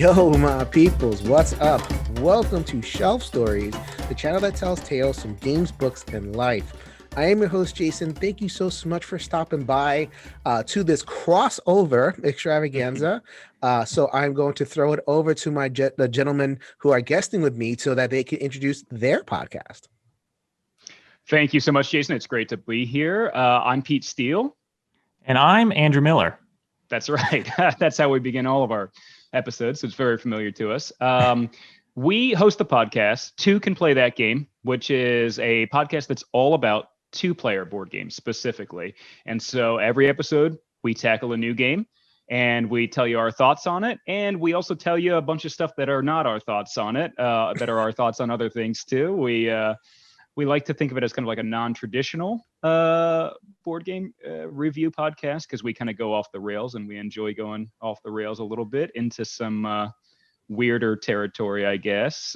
Yo, my peoples, what's up? Welcome to Shelf Stories, the channel that tells tales from games, books, and life. I am your host, Jason. Thank you so much for stopping by to this crossover extravaganza. So I'm going to throw it over to the gentlemen who are guesting with me so that they can introduce their podcast. Thank you so much, Jason. It's great to be here. I'm Pete Steele. And I'm Andrew Miller. That's right. That's how we begin all of our episodes. So it's very familiar to us. We host the podcast, Two Can Play That Game, which is a podcast that's all about two-player board games specifically. And so every episode, we tackle a new game and we tell you our thoughts on it. And we also tell you a bunch of stuff that are not our thoughts on it, that are our thoughts on other things too. We like to think of it as kind of like a non-traditional board game review podcast because we kind of go off the rails and we enjoy going off the rails a little bit into some weirder territory, I guess.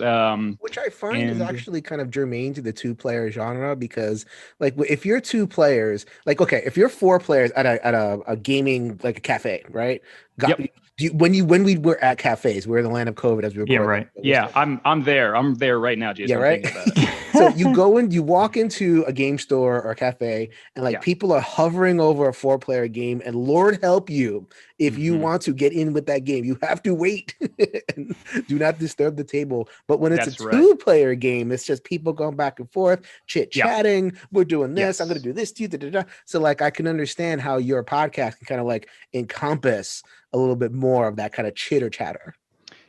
Which I find is actually kind of germane to the two-player genre because, like, if you're two players, like, okay, if you're four players at a gaming, like a cafe, right? When we were at cafes, we're in the land of COVID as we were. Yeah, right. Yeah, I'm there. I'm there right now, Jason. Yeah, right. So you walk into a game store or a cafe, and people are hovering over a four-player game, and Lord help you if you want to get in with that game, you have to wait and do not disturb the table. But when it's a two-player game, it's just people going back and forth, chit-chatting. We're doing this. I'm going to do this to you. So like I can understand how your podcast can kind of like encompass a little bit more of that kind of chitter chatter.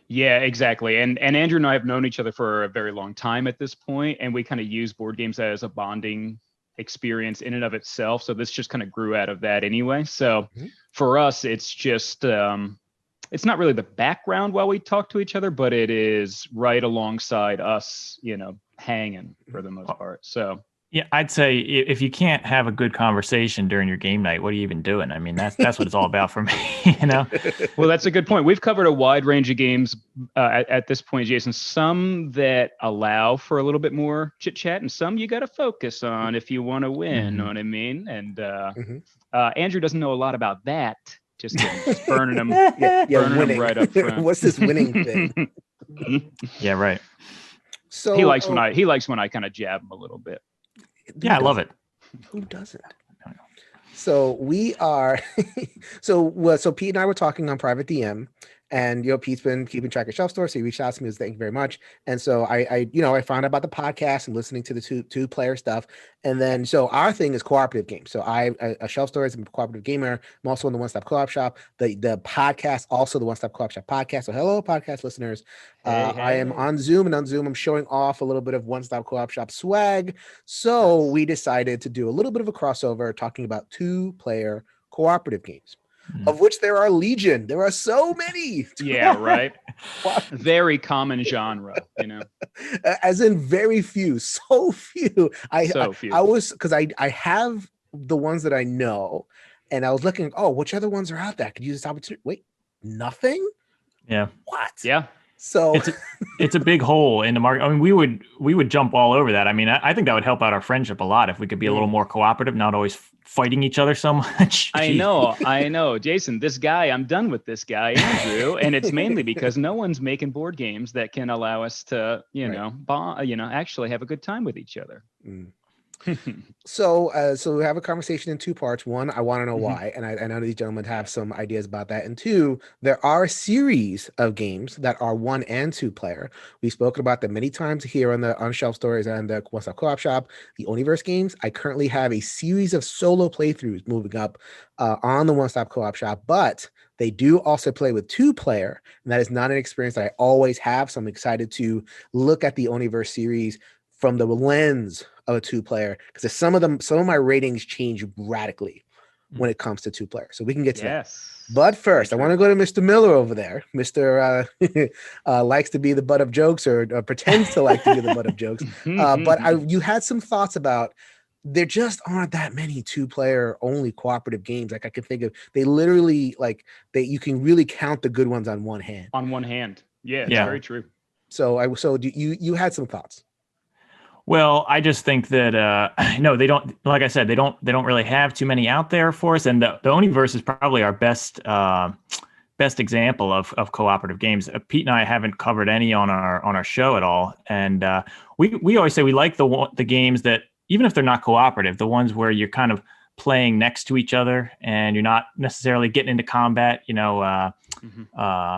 Yeah, exactly. And Andrew and I have known each other for a very long time at this point, and we kind of use board games as a bonding experience in and of itself. So this just kind of grew out of that anyway. So for us, it's just it's not really the background while we talk to each other, but it is right alongside us, hanging for the most part. So yeah, I'd say if you can't have a good conversation during your game night, what are you even doing? I mean, that's what it's all about for me, Well, that's a good point. We've covered a wide range of games at this point, Jason. Some that allow for a little bit more chit chat, and some you got to focus on if you want to win. Know what I mean? And Andrew doesn't know a lot about that. Just kidding. Just burning them, burning them right up front. What's this winning thing? Yeah, right. So he likes when I kind of jab him a little bit. Yeah, I love it. Who doesn't? So we are, so Pete and I were talking on private DM, and Pete's been keeping track of Shelf Store, so he reached out to me and said, thank you very much. And so I found out about the podcast and listening to the two-player stuff, and then so our thing is cooperative games. So a Shelf Store is a cooperative gamer. I'm also in the One Stop Co-op Shop. The podcast also the One Stop Co-op Shop podcast. So hello, podcast listeners. Hey. I am on Zoom, and on Zoom I'm showing off a little bit of One Stop Co-op Shop swag. So we decided to do a little bit of a crossover talking about two-player cooperative games. Of which there are legion. There are so many. Yeah, right. Very common genre, As in very few. So few. I was because I have the ones that I know, and I was looking. Oh, which other ones are out there? I could use this opportunity. Wait, nothing. Yeah. What? Yeah. So it's a big hole in the market. I mean, we would jump all over that. I mean, I think that would help out our friendship a lot if we could be a little more cooperative, not always fighting each other so much. I know. Jason, I'm done with this guy, Andrew. And it's mainly because no one's making board games that can allow us to, actually have a good time with each other. So we have a conversation in two parts. One, I want to know why, and I know these gentlemen have some ideas about that. And two, there are a series of games that are 1 and 2 player. We've spoken about them many times here on Shelf Stories and the One Stop Co-op Shop. The Oniverse games. I currently have a series of solo playthroughs moving up on the One Stop Co-op Shop, but they do also play with 2 player, and that is not an experience that I always have. So I'm excited to look at the Oniverse series from the lens of a 2-player, because some of my ratings change radically when it comes to 2-player. So we can get to that. But first, I want to go to Mr. Miller over there. Mr. Likes to be the butt of jokes, or pretends to like to be the butt of jokes. But you had some thoughts about there just aren't that many 2-player only cooperative games. Like I can think of, they literally you can really count the good ones on one hand. On one hand, yeah, it's very true. So you had some thoughts. Well, I just think that no, they don't. Like I said, they don't really have too many out there for us. And the Oniverse is probably our best best example of cooperative games. Pete and I haven't covered any on our show at all, and we always say we like the games that, even if they're not cooperative, the ones where you're kind of playing next to each other and you're not necessarily getting into combat.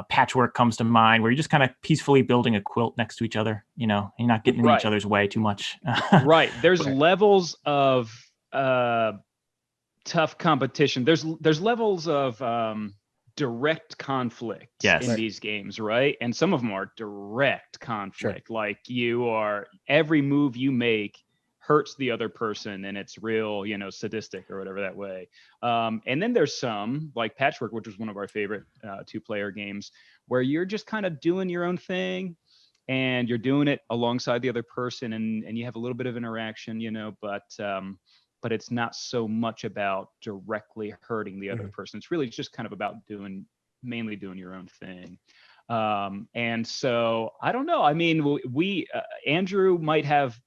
Patchwork comes to mind, where you're just kind of peacefully building a quilt next to each other. You're not getting in each other's way too much. Right. There's levels of tough competition. There's levels of direct conflict in these games, right? And some of them are direct conflict. Sure. Like every move you make hurts the other person, and it's real, sadistic or whatever that way. And then there's some like Patchwork, which was one of our favorite 2-player games, where you're just kind of doing your own thing and you're doing it alongside the other person, and you have a little bit of interaction, but it's not so much about directly hurting the other person. It's really just kind of about mainly doing your own thing. And so I don't know. I mean, Andrew might have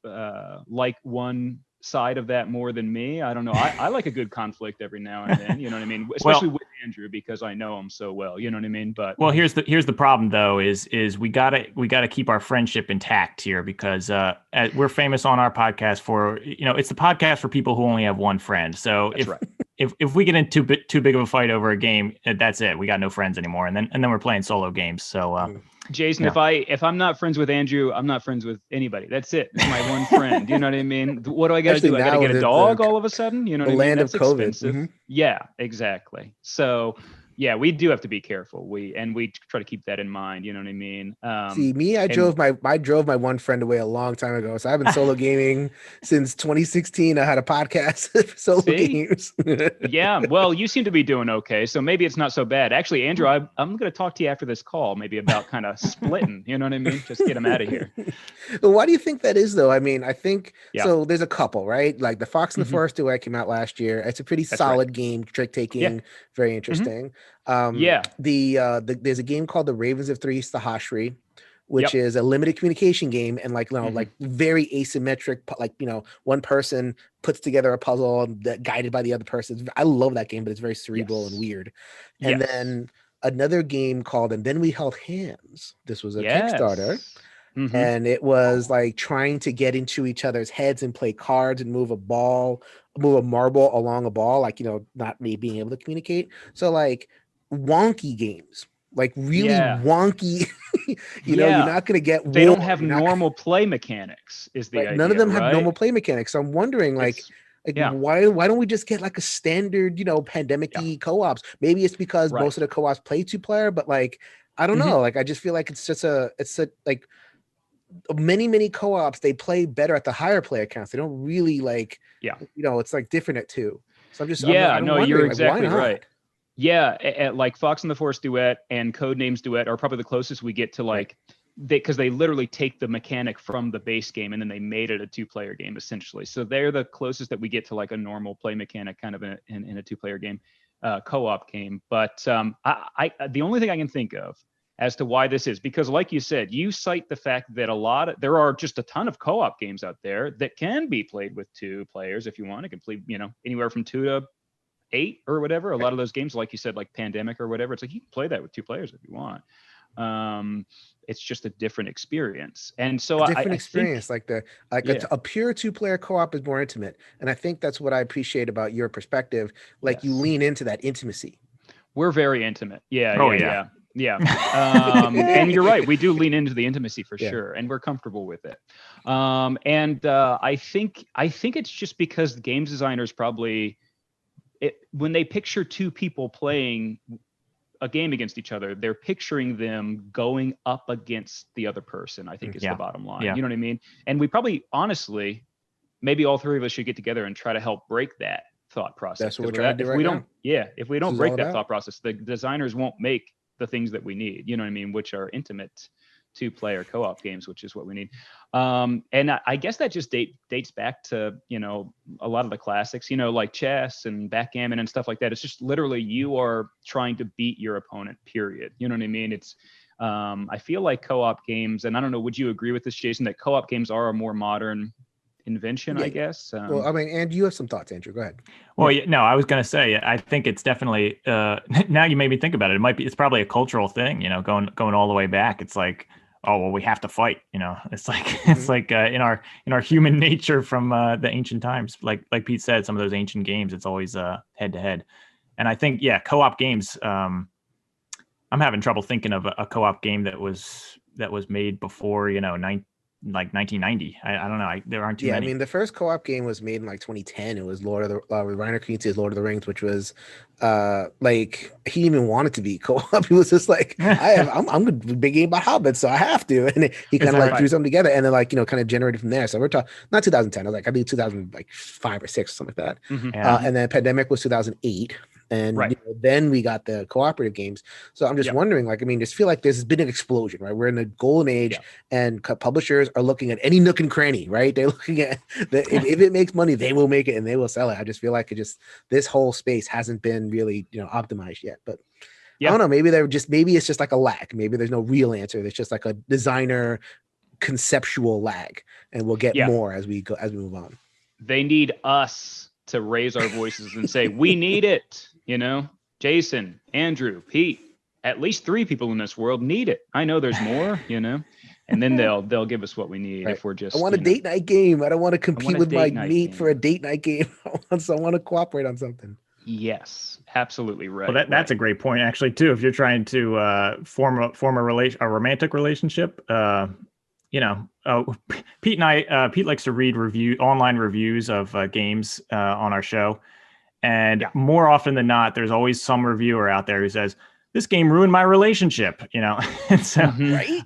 like one side of that more than me. I don't know. I like a good conflict every now and then, you know what I mean? Especially with Andrew, because I know him so well, you know what I mean? But here's the problem though, is we gotta keep our friendship intact here, because we're famous on our podcast for, it's the podcast for people who only have one friend. So if we get into too big of a fight over a game, that's it. We got no friends anymore, and then we're playing solo games. So Jason, if I'm not friends with Andrew, I'm not friends with anybody. That's it. It's my one friend. You know what I mean? What do I got to do? I got to get a dog all of a sudden? You know what I mean? Land That's of COVID. Expensive. Mm-hmm. Yeah, exactly. So yeah, we do have to be careful. We try to keep that in mind. You know what I mean? See, me, I drove my one friend away a long time ago. So I've been solo gaming since 2016. I had a podcast for solo games. Yeah, well, you seem to be doing okay. So maybe it's not so bad. Actually, Andrew, I'm going to talk to you after this call, maybe about kind of splitting. You know what I mean? Just get him out of here. Well, why do you think that is, though? I mean, I think so. There's a couple, right? Like the Fox and the Forest duet came out last year. It's a pretty solid game, trick taking, very interesting. There's a game called the Ravens of Three Sahashri, which is a limited communication game, and like very asymmetric, like one person puts together a puzzle that guided by the other person. I love that game, but it's very cerebral and weird. And then another game called And Then We Held Hands. This was a Kickstarter. And it was like trying to get into each other's heads and play cards and move a marble along a ball, like, not me being able to communicate. So like wonky games, like really wonky, you're not going to get, they don't have normal play mechanics is the idea. None of them have normal play mechanics. So I'm wondering why don't we just get like a standard, pandemic-y co-ops? Maybe it's because most of the co-ops play 2-player, but like, I don't know. Like, I just feel like it's like many co-ops, they play better at the higher player counts. They don't really like, it's like different at 2. So I'm just, you're exactly right. Yeah, at like Fox and the Forest duet and Codenames duet are probably the closest we get to like, because they literally take the mechanic from the base game and then they made it a 2-player game essentially. So they're the closest that we get to like a normal play mechanic kind of in a 2-player game, co-op game. But I the only thing I can think of as to why this is, because like you said, you cite the fact that there are just a ton of co-op games out there that can be played with 2 players if you want. It can play, anywhere from 2 to 8 or whatever. A lot of those games, like you said, like Pandemic or whatever, it's like you can play that with 2 players if you want. It's just a different experience. And so a pure 2-player co-op is more intimate. And I think that's what I appreciate about your perspective. Like you lean into that intimacy. We're very intimate. Yeah. And you're right. We do lean into the intimacy for sure. And we're comfortable with it. I think it's just because the games designers probably, when they picture 2 people playing a game against each other, they're picturing them going up against the other person, I think is the bottom line. You know what I mean? And we probably, honestly, maybe all 3 of us should get together and try to help break that thought process. That's what we're trying to do right now. If we don't break that thought process, the designers won't make the things that we need, you know what I mean? Which are intimate 2-player co-op games, which is what we need. And I guess that just dates back to, a lot of the classics, like chess and backgammon and stuff like that. It's just literally you are trying to beat your opponent, period. You know what I mean? It's, I feel like co-op games, and I don't know, would you agree with this, Jason, that co-op games are a more modern invention, Yeah. I guess. Well, I mean, and you have some thoughts, Andrew. Go ahead. Well, no, I was going to say, I think it's definitely, now you made me think about it. It's probably a cultural thing, going all the way back. It's like, oh, well, we have to fight, it's like, it's like in our human nature from the ancient times, like Pete said, some of those ancient games, it's always head to head. And I think, co-op games, I'm having trouble thinking of a co-op game that was made before, like 1990. I don't know. There aren't too many. I mean, the first co-op game was made in like 2010. It was Reiner Knizia's Lord of the Rings, which was like he didn't even want it to be co-op. He was just like, I'm gonna do a big game about hobbits, so I have to. And he kind of like threw something together, and then like kind of generated from there. So we're talking not 2010. I think 2005 or 6, something like that. And then Pandemic was 2008. And then we got the cooperative games. So I'm just wondering, like, I mean, just feel like there's been an explosion, right? We're in the golden age, and publishers are looking at any nook and cranny, right? They're looking at if it makes money, they will make it and they will sell it. I just feel like this whole space hasn't been really optimized yet. But I don't know. Maybe it's just like a lag. Maybe there's no real answer. There's just like a designer conceptual lag, and we'll get more as we move on. They need us to raise our voices and say, we need it. Jason, Andrew, Pete, at least 3 people in this world need it. I know there's more, and then they'll give us what we need if we're just. I want a date night game. I don't want to compete with my mate for a date night game. I want to cooperate on something. Yes, absolutely right. Well, that's a great point, actually, too. If you're trying to form a romantic relationship, Pete and I, Pete likes to read online reviews of games on our show. And more often than not, there's always some reviewer out there who says, this game ruined my relationship, And so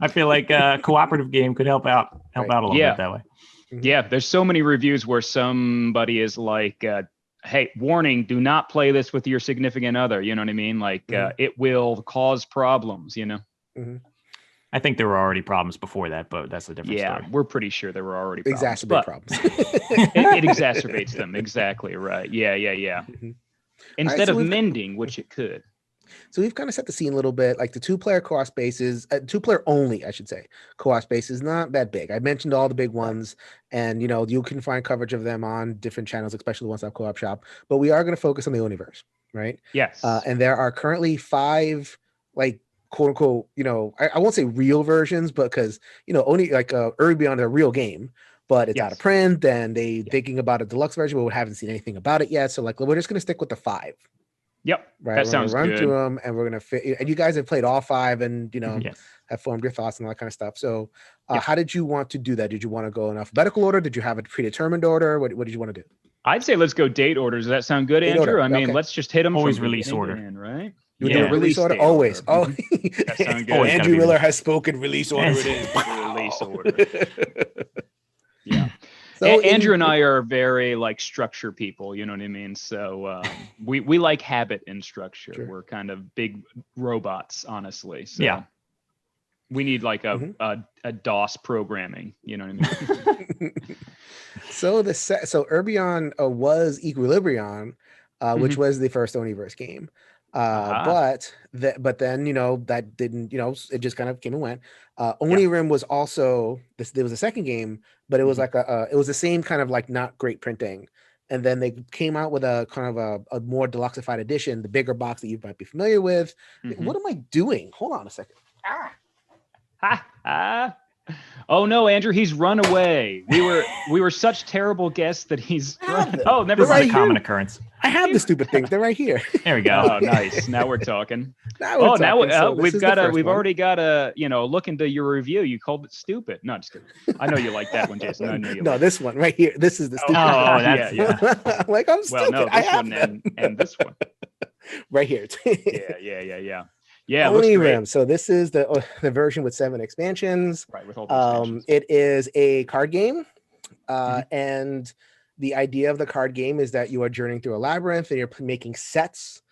I feel like a cooperative game could help out a little bit that way. Yeah, there's so many reviews where somebody is like, hey, warning, do not play this with your significant other. You know what I mean? Like it will cause problems, I think there were already problems before that, but that's a different story. Yeah, we're pretty sure there were already problems. Exacerbate problems. it exacerbates them. Exactly right. Yeah. Instead of mending, which it could. So we've kind of set the scene a little bit. Like the 2-player co-op spaces, 2-player only, I should say, co-op space is not that big. I mentioned all the big ones, and you can find coverage of them on different channels, especially the ones that have co-op shop. But we are going to focus on the Oniverse, right? Yes. And there are currently 5 like quote unquote, I won't say real versions, but because only like Onirim is a real game, but it's out of print, and they thinking about a deluxe version, but we haven't seen anything about it yet. So like we're just gonna stick with the 5. Yep. Right. That sounds good. Run through them, and we're gonna fit. And you guys have played all 5, and have formed your thoughts and all that kind of stuff. So, how did you want to do that? Did you want to go in alphabetical order? Did you have a predetermined order? What did you want to do? I'd say let's go date order. Does that sound good, Andrew? Order. I mean, let's just hit them. Always release order, right? You do release order always. Order. That sounds good. Andrew Miller has spoken. Release order. It is release order. Yeah. So Andrew and I are very like structure people. You know what I mean? So we like habit and structure. Sure. We're kind of big robots, honestly. So we need like a DOS programming. You know what I mean? So Aerion was Equilibrion, which was the first Oniverse game. But then that didn't, it just kind of came and went. Onirim was also there was a second game, but it was like it was the same kind of like not great printing. And then they came out with a kind of a more deluxeified edition, the bigger box that you might be familiar with. What am I doing? Hold on a second. Oh no, Andrew, he's run away. We were such terrible guests that he's run. Oh, never mind. This is a common occurrence. I have the stupid things. They're right here. There we go. Oh, nice. Now we're talking. We've already got a look into your review. You called it stupid. No, just kidding. I know you like that one, Jason. I know you. No, this one right here. This is the stupid. Oh, that's I'm like I'm stupid. Well, no, this one and this one. Right here. Yeah. Yeah, Onirim. So this is the version with 7 expansions. Right, with all the expansions. It is a card game, and the idea of the card game is that you are journeying through a labyrinth and you're making sets.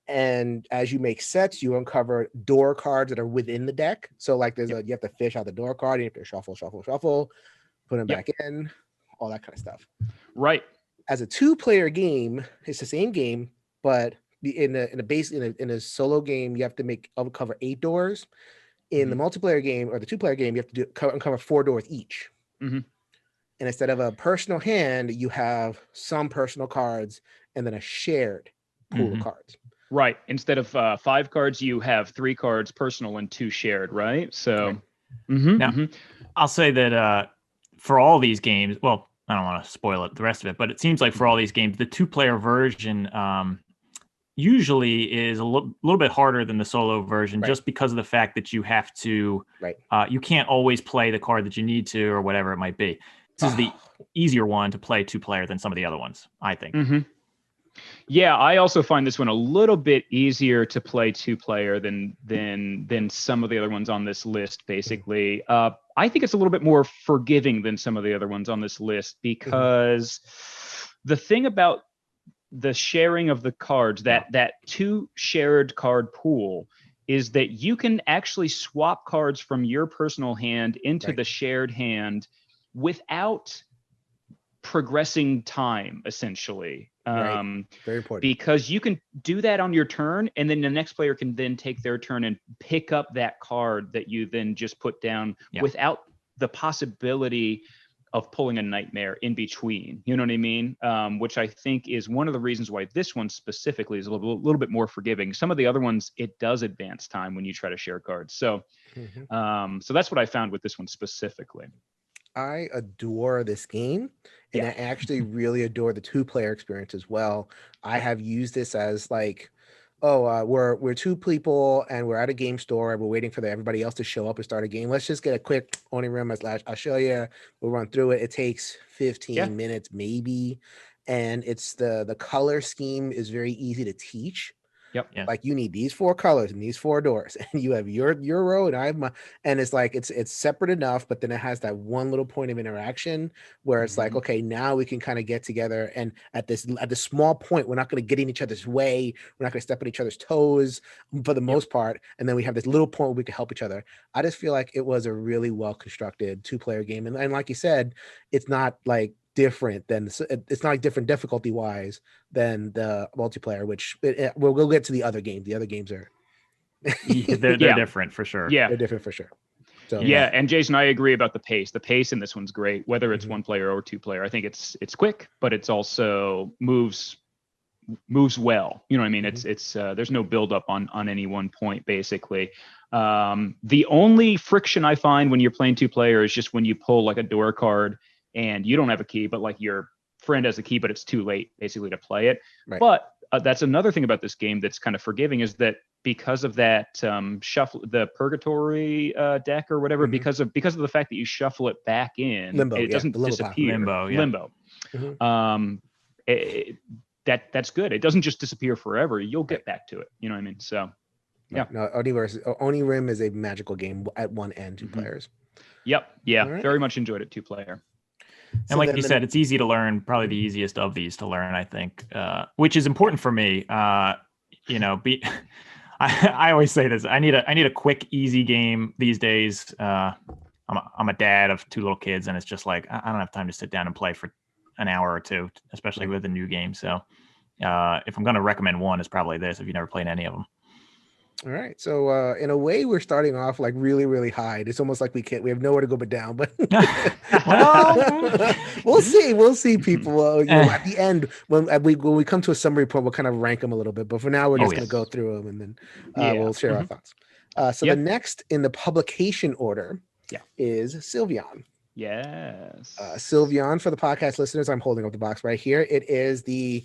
And as you make sets, you uncover door cards that are within the deck. So like you have to fish out the door card, and you have to shuffle, put them back in, all that kind of stuff. Right. As a 2-player game, it's the same game, but in a solo game, you have to uncover 8 doors. In the multiplayer game or the 2-player game, you have to uncover 4 doors each. And instead of a personal hand, you have some personal cards and then a shared pool of cards. Right. Instead of 5 cards, you have 3 cards personal and 2 shared, right? So now, I'll say that for all these games, well, I don't want to spoil it, the rest of it, but it seems like for all these games, the 2-player version usually is a little bit harder than the solo version, just because of the fact that you have to, you can't always play the card that you need to or whatever it might be. This is the easier one to play 2-player than some of the other ones, I think. Yeah, I also find this one a little bit easier to play 2-player than some of the other ones on this list, basically. I think it's a little bit more forgiving than some of the other ones on this list, because the thing about the sharing of the cards, that 2 shared card pool, is that you can actually swap cards from your personal hand into the shared hand without progressing time, essentially. Very important. Because you can do that on your turn, and then the next player can then take their turn and pick up that card that you then just put down without the possibility of pulling a nightmare in between. You know what I mean? Which I think is one of the reasons why this one specifically is a little bit more forgiving. Some of the other ones, it does advance time when you try to share cards. So, so that's what I found with this one specifically. I adore this game, and I actually really adore the 2-player experience as well. I have used this as like, we're 2 people and we're at a game store and we're waiting for everybody else to show up and start a game. Let's just get a quick Onirim. I'll show you. We'll run through it. It takes 15 minutes maybe, and it's the color scheme is very easy to teach. Like you need these 4 colors and these 4 doors, and you have your row and I have my, and it's like it's separate enough, but then it has that one little point of interaction where it's like, okay, now we can kind of get together, and at this small point, we're not going to get in each other's way, we're not going to step on each other's toes for the most part, and then we have this little point where we can help each other. I just feel like it was a really well constructed 2-player game, and like you said, it's not like different than it's not like different difficulty wise than the multiplayer, which we'll get to the other games. The other games are they're different for sure. They're different for sure. So and Jason, I agree about the pace. The pace in this one's great, whether it's 1-player or 2-player. I think it's quick, but it's also moves well. You know what I mean? It's there's no buildup on any one point, basically. The only friction I find when you're playing 2-player is just when you pull like a door card and you don't have a key, but like your friend has a key, but it's too late basically to play it. But that's another thing about this game that's kind of forgiving, is that because of that shuffle, the purgatory deck or whatever, because of the fact that you shuffle it back in, limbo, it doesn't disappear. Limbo. That's good. It doesn't just disappear forever. You'll get back to it. You know what I mean? So no, Onirim is a magical game at 1 and 2 players. Very much enjoyed it 2-player. And so like you said, it's easy to learn, probably the easiest of these to learn, I think, which is important for me. I always say this, I need a quick, easy game these days. I'm a dad of 2 little kids, and it's just like, I don't have time to sit down and play for an hour or 2, especially with a new game. So if I'm going to recommend one, it's probably this, if you've never played any of them. All right. So in a way, we're starting off like really, really high. It's almost like we have nowhere to go but down. But well, we'll see, people. At the end, when we come to a summary point, we'll kind of rank them a little bit. But for now, we're just going to go through them, and then we'll share our thoughts. So the next in the publication order is Sylvion. Yes. Sylvion, for the podcast listeners, I'm holding up the box right here. It is the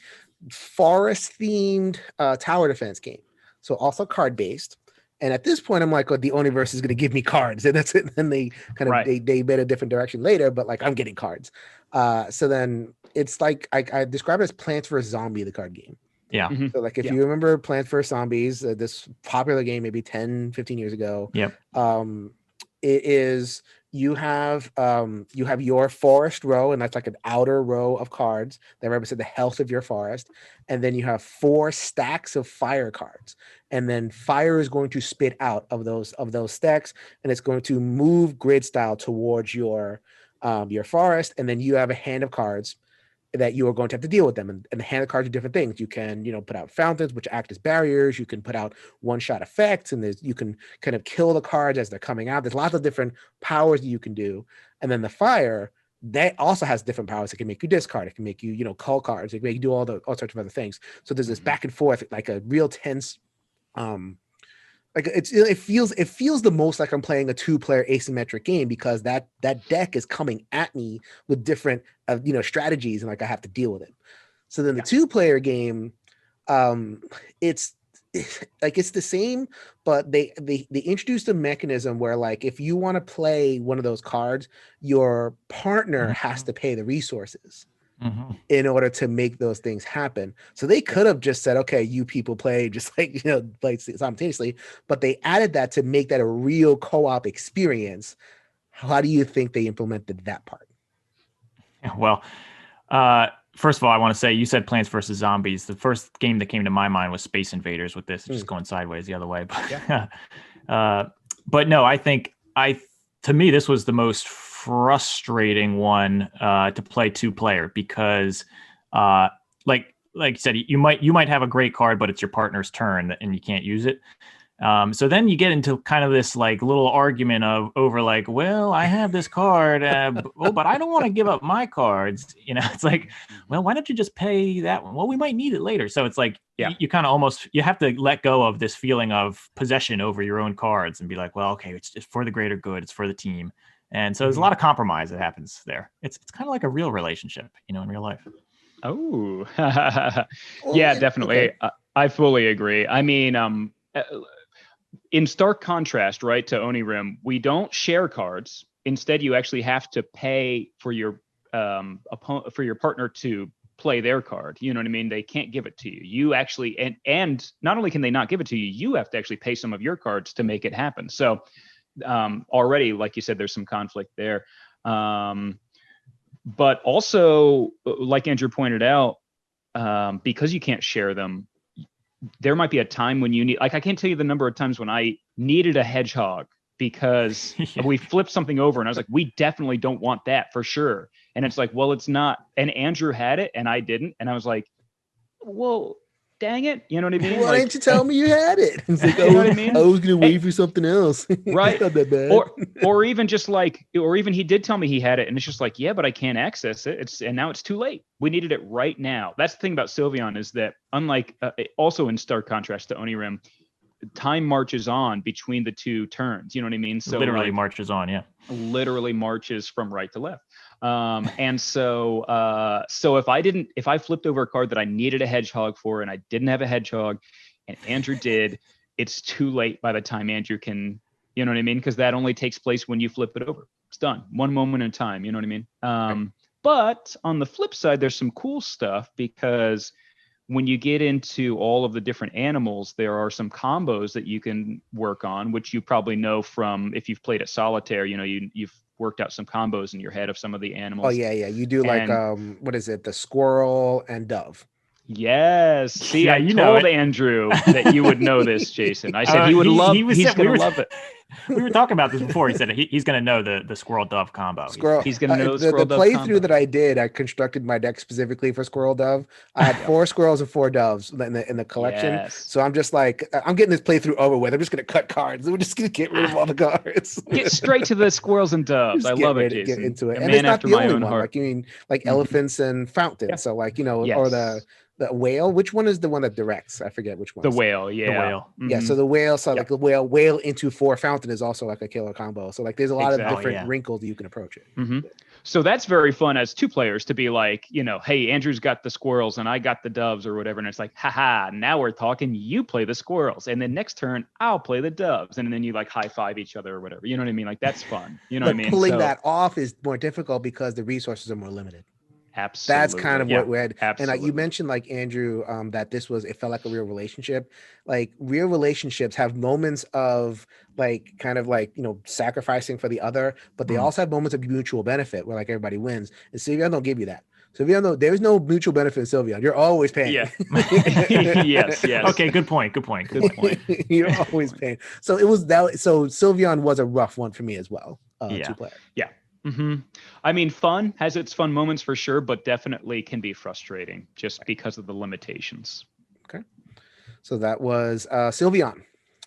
forest-themed tower defense game. So also card-based. And at this point, I'm like, the Oniverse is going to give me cards. And that's it. And they kind of, they made a different direction later, but like, I'm getting cards. So then it's like, I describe it as Plants vs. Zombie, the card game. Yeah. So like, if you remember Plants vs. Zombies, this popular game, maybe 10, 15 years ago, it is, you have your forest row, and that's like an outer row of cards that represent the health of your forest. And then you have 4 stacks of fire cards. And then fire is going to spit out of those stacks, and it's going to move grid style towards your forest. And then you have a hand of cards that you are going to have to deal with them. And the hand of cards are different things. You can, put out fountains, which act as barriers. You can put out one-shot effects, and you can kind of kill the cards as they're coming out. There's lots of different powers that you can do. And then the fire that also has different powers. It can make you discard. It can make you, call cards. It can make you do all sorts of other things. So there's this back and forth, like a real tense, like it feels the most like I'm playing a 2-player asymmetric game, because that deck is coming at me with different, strategies, and like I have to deal with it. So then the 2-player game, it's like it's the same, but they introduced a mechanism where, like, if you want to play one of those cards, your partner has to pay the resources in order to make those things happen. So they could have just said, okay, you people play just like, play simultaneously, but they added that to make that a real co-op experience. How do you think they implemented that part? Well, first of all, I want to say, you said Plants vs. Zombies. The first game that came to my mind was Space Invaders with this. It's just going sideways the other way. But, but no, I think to me, this was the most frustrating one to play 2-player, because like you said, you might have a great card, but it's your partner's turn and you can't use it. So then you get into kind of this like little argument over like, well, I have this card, but I don't want to give up my cards. It's like, well, why don't you just pay that one? Well, we might need it later. So it's like, you kind of almost, you have to let go of this feeling of possession over your own cards and be like, well, okay, it's for the greater good. It's for the team. And so there's a lot of compromise that happens there. It's kind of like a real relationship, in real life. Oh, yeah, definitely. Okay. I fully agree. I mean, in stark contrast, right, to Onirim, we don't share cards. Instead, you actually have to pay for your opponent, for your partner to play their card. You know what I mean? They can't give it to you. You actually, and not only can they not give it to you, you have to actually pay some of your cards to make it happen. So already, like you said, there's some conflict there. But also, like Andrew pointed out, because you can't share them, there might be a time when you need, like, I can't tell you the number of times when I needed a hedgehog because we flipped something over and I was like, we definitely don't want that for sure. And it's like, well, it's not. And Andrew had it and I didn't. And I was like, well, dang it. You know what I mean? Why didn't you tell me you had it? It's like, you know what I mean? I was going to wait for something else. Right. Not that bad. Or even just like, or even he did tell me he had it and it's just like, yeah, but I can't access it. And now it's too late. We needed it right now. That's the thing about Sylvion, is that unlike, also in stark contrast to Onirim, time marches on between the two turns. You know what I mean? So literally marches on. Yeah. Literally marches from right to left. And so if I flipped over a card that I needed a hedgehog for and I didn't have a hedgehog and Andrew did, it's too late by the time Andrew can, you know what I mean? Because that only takes place when you flip it over. It's done. One moment in time. You know what I mean? Right. But on the flip side, there's some cool stuff, because when you get into all of the different animals, there are some combos that you can work on, which you probably know from if you've played at Solitaire. You know, you've worked out some combos in your head of some of the animals. Oh yeah. You do like what is it? The squirrel and dove. Yes. See, yeah, I told Andrew that you would know this, Jason. I said he would love. He's going to love it. We were talking about this before. He said he's going to know the squirrel dove combo. He's going to know the squirrel the dove playthrough combo. that I did. I constructed my deck specifically for squirrel dove. I had 4 squirrels and 4 doves in the collection. Yes. So I'm just like, I'm getting this playthrough over with. I'm just going to cut cards. We're just going to get rid of all the cards. Get straight to the squirrels and doves. I love it, Jason. Get into it. A And man it's not after the my only own one. heart. Like, you mean like elephants and fountains. Yeah. So like, or Yes. the whale. Which one is the one that directs? I forget which one. The whale, yeah. The whale. Mm-hmm. Yeah, so the whale, like a whale into 4 fountain is also like a killer combo. So like there's a lot of different wrinkles that you can approach it. Mm-hmm. So that's very fun as 2 players to be like, hey, Andrew's got the squirrels and I got the doves or whatever. And it's like, haha, now we're talking, you play the squirrels. And then next turn, I'll play the doves. And then you like high five each other or whatever. You know what I mean? Like that's fun. You know what I mean? Pulling that off is more difficult because the resources are more limited. Absolutely. That's kind of what we had. Absolutely. And you mentioned like Andrew, that it felt like a real relationship. Like real relationships have moments of like kind of like, sacrificing for the other, but they also have moments of mutual benefit where like everybody wins. And Sylvion don't give you that. Sylvion, there's no mutual benefit in Sylvion. You're always paying. Yeah. yes. Okay. Good point. You're always paying. So it was that. So Sylvion was a rough one for me as well. 2-player. Yeah. Mm-hmm. I mean, fun has its fun moments for sure, but definitely can be frustrating just because of the limitations. Okay. So that was Sylvion.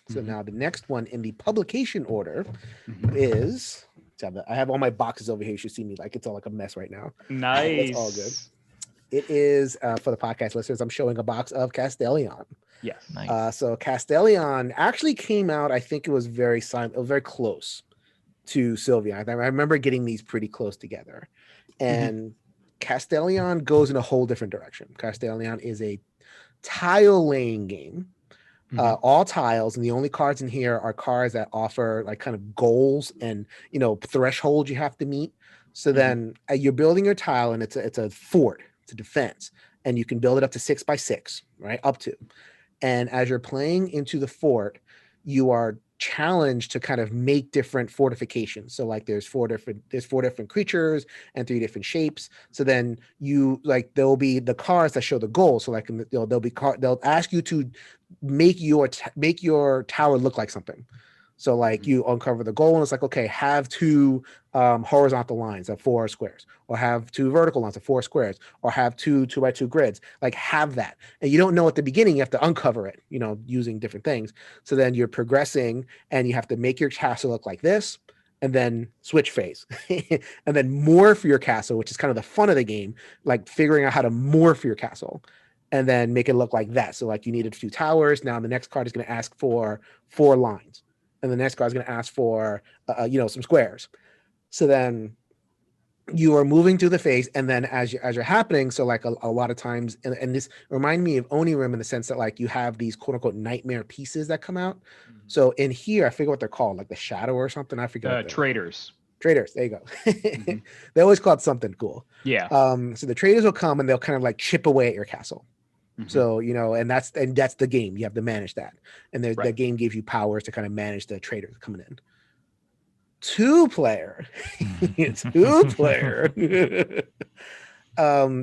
So now the next one in the publication order is I have all my boxes over here. You should see me like it's all like a mess right now. Nice. It's all good. It is for the podcast listeners. I'm showing a box of Castellion. Yes. Nice. So Castellion actually came out. I think it was very close to Sylvion. I remember getting these pretty close together, and Castellion goes in a whole different direction. Castellion is a tile laying game. All tiles, and the only cards in here are cards that offer like kind of goals and thresholds you have to meet. So then you're building your tile, and it's a fort, it's a defense, and you can build it up to 6 by 6, right? Up to. And as you're playing into the fort, you are challenged to kind of make different fortifications. So like there's four different creatures and 3 different shapes. So then there'll be the cards that show the goal. So like they'll ask you to make your tower look like something. So like you uncover the goal and it's like, okay, have 2 horizontal lines of 4 squares, or have 2 vertical lines of 4 squares, or have 2 by 2 grids. Like have that. And you don't know at the beginning, you have to uncover it, using different things. So then you're progressing and you have to make your castle look like this, and then switch phase and then morph your castle, which is kind of the fun of the game, like figuring out how to morph your castle and then make it look like that. So like you needed 2 towers. Now the next card is going to ask for 4 lines. And the next card is going to ask for, some squares. So then you are moving through the phase, and then as you're happening, so like a lot of times, and this remind me of Onirim in the sense that like you have these quote unquote nightmare pieces that come out. So in here, I forget what they're called, like the shadow or something. I forget. Traders. Traders. There you go. They always call it something cool. Yeah. So the traders will come and they'll kind of like chip away at your castle. So, and that's the game. You have to manage that. And the game gives you powers to kind of manage the traders coming in. 2-player.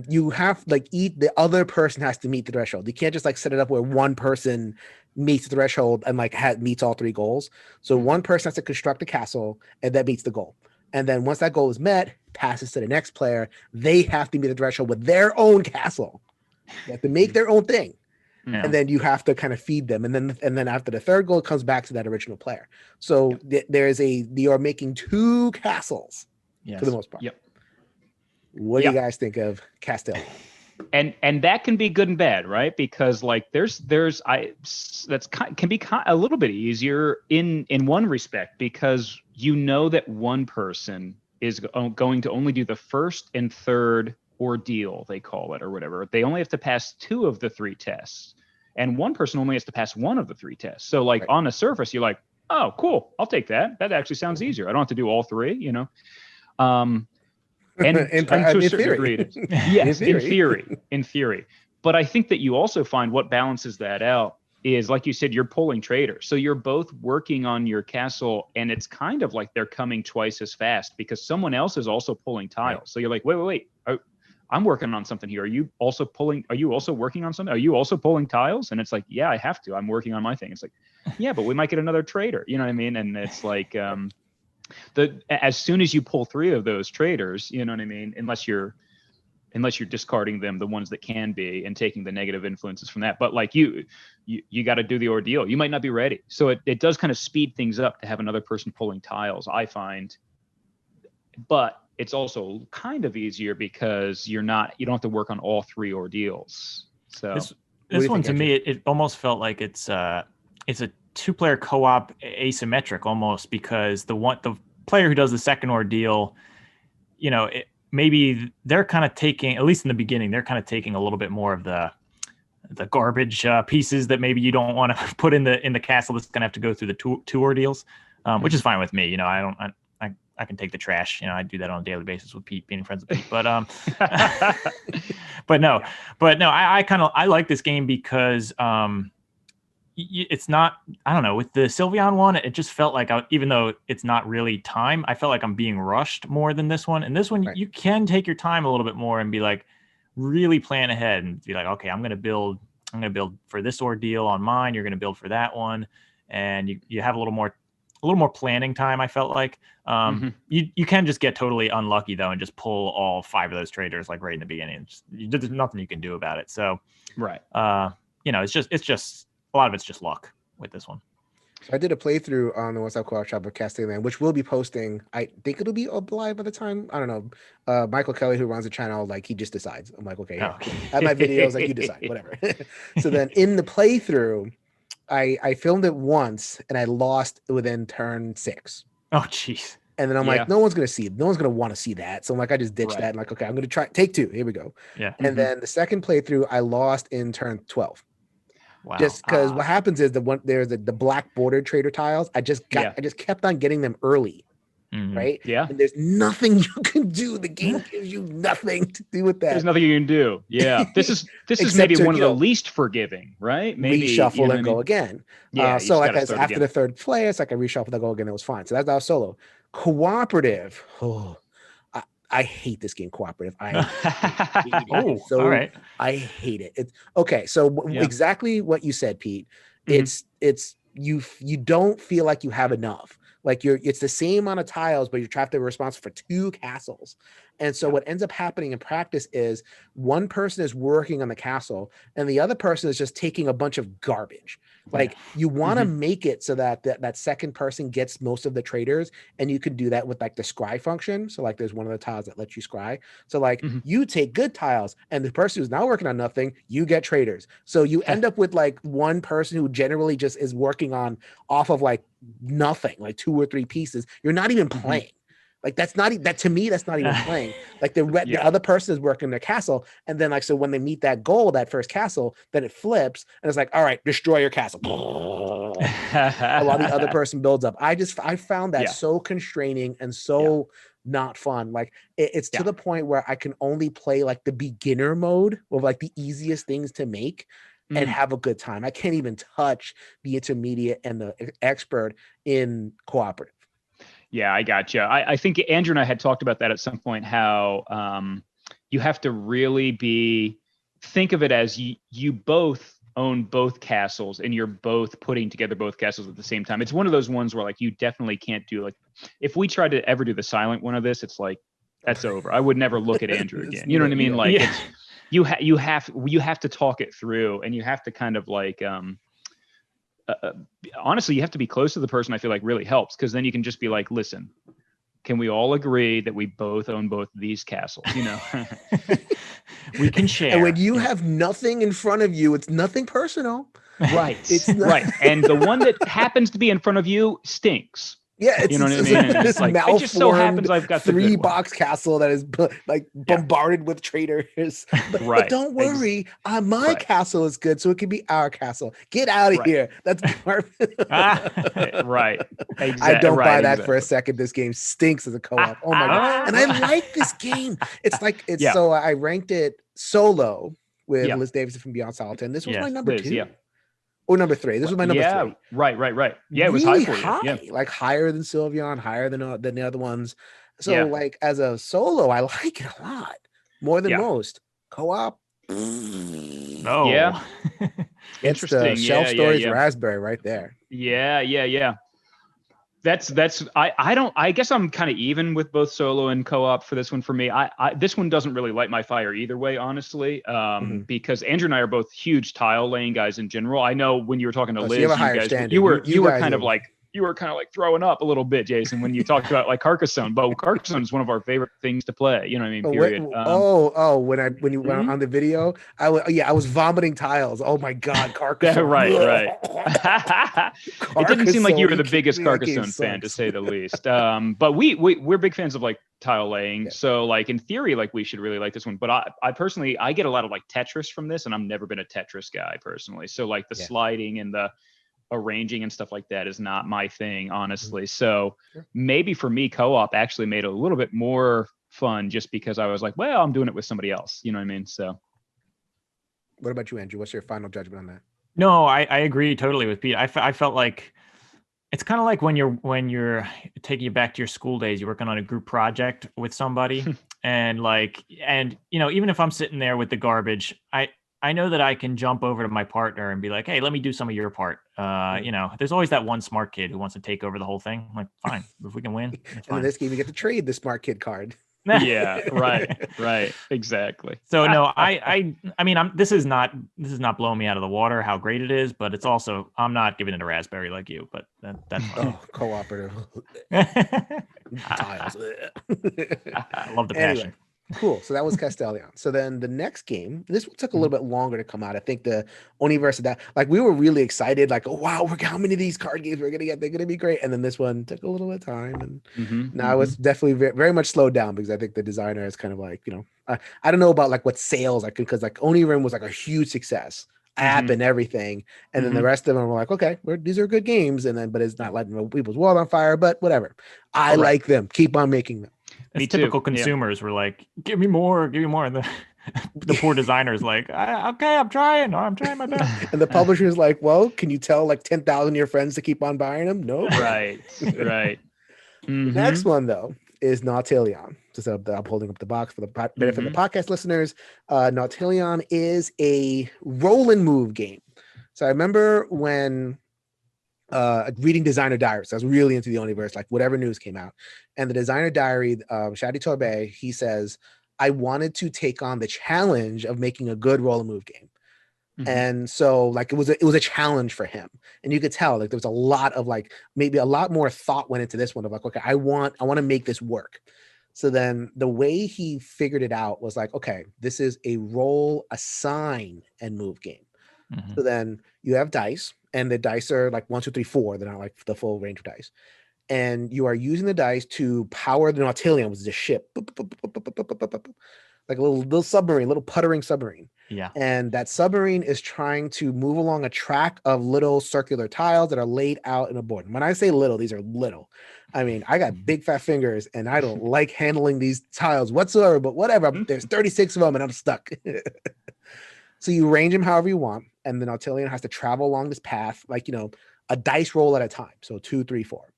You have the other person has to meet the threshold. You can't just like set it up where one person meets the threshold and like meets all 3 goals. So one person has to construct a castle and that meets the goal. And then once that goal is met, passes to the next player. They have to meet the threshold with their own castle. They have to make their own thing. And then you have to kind of feed them. And then after the 3rd goal, it comes back to that original player. So you are making 2 castles for the most part. Yep. What do you guys think of Castellion? And that can be good and bad, right? Because like can be a little bit easier in one respect, because that one person is going to only do the 1st and 3rd ordeal, they call it, or whatever. They only have to pass 2 of the 3 tests, and one person only has to pass 1 of the 3 tests. So like on the surface, you're like, oh, cool, I'll take that. That actually sounds easier. I don't have to do all 3, And to a certain degree, yes, in theory. But I think that you also find what balances that out is, like you said, you're pulling traders. So you're both working on your castle, and it's kind of like they're coming twice as fast because someone else is also pulling tiles. Right. So you're like, wait. I'm working on something here. Are you also working on something? Are you also pulling tiles? And it's like, yeah, I have to. I'm working on my thing. It's like, yeah, but we might get another trader. You know what I mean? And it's like, as soon as you pull 3 of those traders, you know what I mean? Unless you're discarding them, the ones that can be, and taking the negative influences from that. But like you got to do the ordeal. You might not be ready. So it does kind of speed things up to have another person pulling tiles, I find. But it's also kind of easier because you don't have to work on all 3 ordeals. So this one to me, it almost felt like it's a 2-player co-op asymmetric almost, because the player who does the 2nd ordeal, maybe they're kind of taking, at least in the beginning, they're kind of taking a little bit more of the garbage pieces that maybe you don't want to put in the castle that's going to have to go through the 2 ordeals, which is fine with me. I can take the trash. I do that on a daily basis with Pete, being friends with Pete. But I like this game because it's not, I don't know, with the Sylvion one, it just felt like even though it's not really time, I felt like I'm being rushed more than this one. And this one, you can take your time a little bit more and be like, really plan ahead and be like, okay, I'm going to build for this ordeal on mine. You're going to build for that one. And you have a little more planning time, I felt like. You can just get totally unlucky though and just pull all 5 of those traders like right in the beginning. There's nothing you can do about it. So right. It's just a lot of it's just luck with this one. So I did a playthrough on the What's Up Co-op Shop of Castellion, which we'll be posting. I think it'll be up live by the time. I don't know. Michael Kelly, who runs the channel, like he just decides. I'm like, okay, yeah, add my videos, like you decide, whatever. So then in the playthrough, I filmed it once and I lost within turn 6. Oh, jeez. And then I'm like, no one's gonna see it. No one's gonna want to see that. So I'm like, I just ditched that and like, okay, I'm gonna try take 2. Here we go. Yeah. And then the second playthrough, I lost in turn 12. Wow. Just because what happens is there's the black bordered trader tiles. I just kept on getting them early. Right. Yeah. And there's nothing you can do. The game gives you nothing to do with that. There's nothing you can do. Yeah. This is maybe one of the least forgiving, right? Maybe reshuffle and go again. Yeah. So like after the third play, it's like I reshuffle and go again. It was fine. So that's solo. Cooperative. Oh, I hate this game, Cooperative. I hate it. All right. I hate it. It's okay. So exactly what you said, Pete. It's you don't feel like you have enough. Like it's the same amount of tiles, but you're trapped to be responsible for 2 castles. And so what ends up happening in practice is one person is working on the castle and the other person is just taking a bunch of garbage. Like you want to make it so that that second person gets most of the traders, and you can do that with like the scry function. So like there's one of the tiles that lets you scry. So like you take good tiles and the person who's not working on nothing, you get traders. So you end up with like one person who generally just is working on off of like nothing, like 2 or 3 pieces. You're not even playing. Like that's not that to me. That's not even playing. Like the other person is working their castle, and then like so when they meet that goal, that first castle, then it flips, and it's like, all right, destroy your castle. While the other person builds up. I found that so constraining and so not fun. Like it's to the point where I can only play like the beginner mode of like the easiest things to make and have a good time. I can't even touch the intermediate and the expert in cooperative. Yeah, I gotcha. I think Andrew and I had talked about that at some point, how you have to really think of it as you both own both castles and you're both putting together both castles at the same time. It's one of those ones where like you definitely can't do, like if we tried to ever do the silent one of this, it's like that's over. I would never look at Andrew again. You know what I mean? Like it's you have to talk it through, and you have to kind of like honestly, you have to be close to the person. I feel like really helps, because then you can just be like, listen, can we all agree that we both own both of these castles? You know, we can share. And when you have nothing in front of you, it's nothing personal. Right. It's right. And the one that happens to be in front of you stinks. Yeah, it's, you know what I mean? It's like, it just so happens I've got the 3-box castle that is like bombarded with traitors. But don't worry, my castle is good, so it can be our castle. Get out of here. That's perfect. Right. Exactly. I don't buy that for a second. This game stinks as a co-op. Oh my god! And I like this game. It's like so. I ranked it solo with Liz Davidson from Beyond Solitaire, and this was my number 2. Or number 3. This was my number 3. Right. Yeah, it was really high for you. Yeah. Like higher than Sylvion, higher than the other ones. So like as a solo, I like it a lot more than most. Co-op. No. Yeah. It's the Shelf Storage Raspberry right there. Yeah. I guess I'm kind of even with both solo and co-op for this one. For me, this one doesn't really light my fire either way, honestly, because Andrew and I are both huge tile laying guys in general. I know when you were talking to Liz, you were kind of like throwing up a little bit, Jason, when you talked about like Carcassonne. But Carcassonne is one of our favorite things to play. You know what I mean? Period. When you went on the video, I was vomiting tiles. Oh my god, Carcassonne. right. It didn't seem like you were the biggest Carcassonne fan, to say the least. But we're big fans of like tile laying. So like in theory, like we should really like this one. But I personally, I get a lot of like Tetris from this, and I've never been a Tetris guy personally. So like the sliding and the arranging and stuff like that is not my thing, honestly. So maybe for me, co-op actually made it a little bit more fun, just because I was like, well, I'm doing it with somebody else. You know what I mean? So what about you, Andrew? What's your final judgment on that? No, I agree totally with Pete. I felt like it's kind of like when you're taking you back to your school days, you're working on a group project with somebody and you know, even if I'm sitting there with the garbage, I know that I can jump over to my partner and be like, hey, let me do some of your part. You know, there's always that one smart kid who wants to take over the whole thing. I'm like, fine, if we can win. And in this game, you get to trade the smart kid card. Yeah, right, exactly. So no, I mean, this is not blowing me out of the water how great it is, but it's also, I'm not giving it a raspberry like you, but that's fine. Oh, cooperative tiles. I love the Anyway, passion. cool. So that was Castellion. So then the next game, this one took a little bit longer to come out. I think the Oniverse of that, like we were really excited, like, oh wow, how many of these card games we're gonna get? They're gonna be great. And then this one took a little bit of time, and now it's definitely very much slowed down because I think the designer is kind of like, I don't know about like what sales like, because like Onirim was like a huge success. App and everything, and then the rest of them were like, okay, these are good games, and then but it's not lighting people's world on fire, but whatever. I like them. Keep on making them. As typical consumers were like, give me more, and the poor designer's like, okay, I'm trying my best. And the publisher's like, well, can you tell like 10,000 of your friends to keep on buying them? No. Right. The next one though is Nautilion. Just I'm holding up the box for the benefit of the podcast listeners. Nautilion is a roll and move game. So I remember when reading designer diaries. I was really into the Oniverse, like whatever news came out. And the designer diary, Shadi Torbay, he says, I wanted to take on the challenge of making a good roll and move game. And so like it was a challenge for him, and you could tell like there was a lot of like maybe a lot more thought went into this one of like, okay, I want to make this work. So then the way he figured it out was like, okay, this is a roll, assign, and move game. So then you have dice, and the dice are like 1, 2, 3, 4. They're not like the full range of dice. And you are using the dice to power the Nautilion, which is a ship. Like a little submarine, little puttering submarine. Yeah. And that submarine is trying to move along a track of little circular tiles that are laid out in a board. And when I say little, these are little. I mean, I got big fat fingers and I don't like handling these tiles whatsoever, but whatever. There's 36 of them and I'm stuck. So you range them however you want. And the Nautilion has to travel along this path, like, a dice roll at a time. So 2, 3, 4.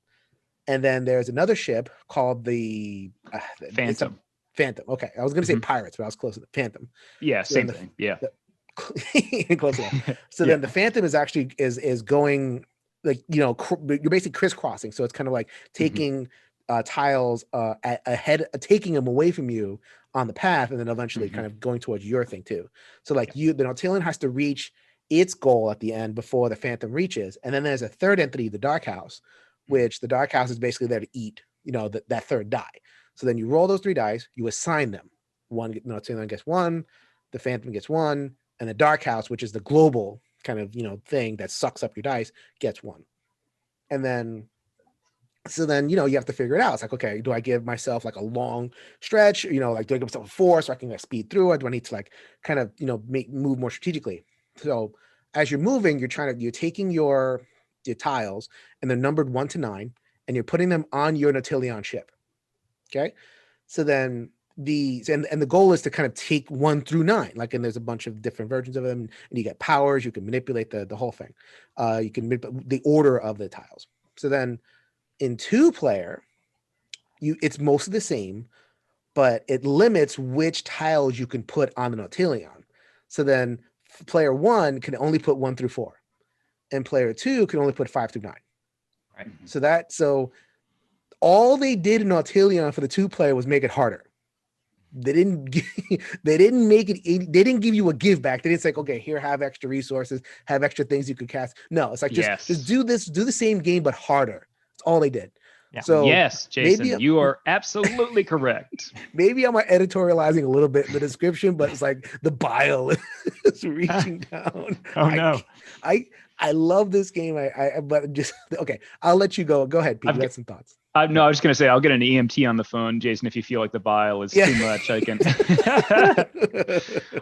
And then there's another ship called the Phantom. Phantom. Okay. I was going to say Pirates, but I was close to the Phantom. Yeah. So same thing. Yeah. Close enough. So then the Phantom is actually is going like, you're basically crisscrossing. So it's kind of like taking tiles ahead, taking them away from you on the path, and then eventually kind of going towards your thing too. So like the Nautilion has to reach its goal at the end before the Phantom reaches. And then there's a third entity, the Dark House, which the Dark House is basically there to eat, that third die. So then you roll those 3 dice, you assign them. One Nautilion gets 1, the Phantom gets 1, and the Dark House, which is the global kind of thing that sucks up your dice, gets 1. And then so then you have to figure it out. It's like, okay, do I give myself like a long stretch, like do I give myself a 4 so I can like speed through it? Do I need to like kind of move more strategically? So as you're moving, you're taking your tiles, and they're numbered 1 to 9, and you're putting them on your Nautilion ship. Okay, so then the goal is to kind of take 1 through 9, like, and there's a bunch of different versions of them, and you get powers. You can manipulate the whole thing. You can manipulate the order of the tiles. So then in 2-player, it's mostly the same, but it limits which tiles you can put on the Nautilion. So then player 1 can only put 1 through 4, and player 2 can only put 5 through 9. Right. So all they did in Nautilion for the 2-player was make it harder. They didn't make it. They didn't give you a give back. They didn't say, okay, here, have extra resources, have extra things you could cast. No, it's like just do the same game but harder. That's all they did. Yeah. So yes, Jason, you are absolutely correct. Maybe I'm editorializing a little bit in the description, but it's like the bile is reaching down. No. I love this game. But just okay. I'll let you go. Go ahead, Pete. You got some thoughts. No, I was just going to say, I'll get an EMT on the phone, Jason, if you feel like the bile is too much. I can.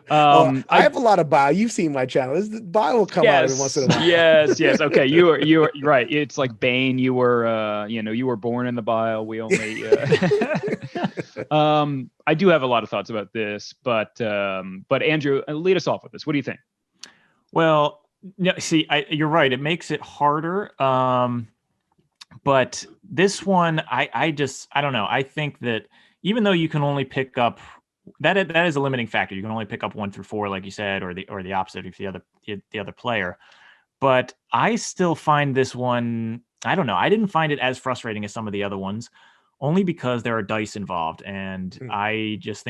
I have a lot of bile. You've seen my channel. The bile will come out every once in a while. Yes. Okay. You were right. It's like Bane. You were, you were born in the bile. We only. I do have a lot of thoughts about this, but Andrew, lead us off with this. What do you think? Well, no, see, you're right. It makes it harder. But this one, I don't know. I think that even though you can only pick up that is a limiting factor. You can only pick up 1 through 4, like you said, or the opposite if the other player. But I still find this one, I don't know. I didn't find it as frustrating as some of the other ones. only because there are dice involved. And I just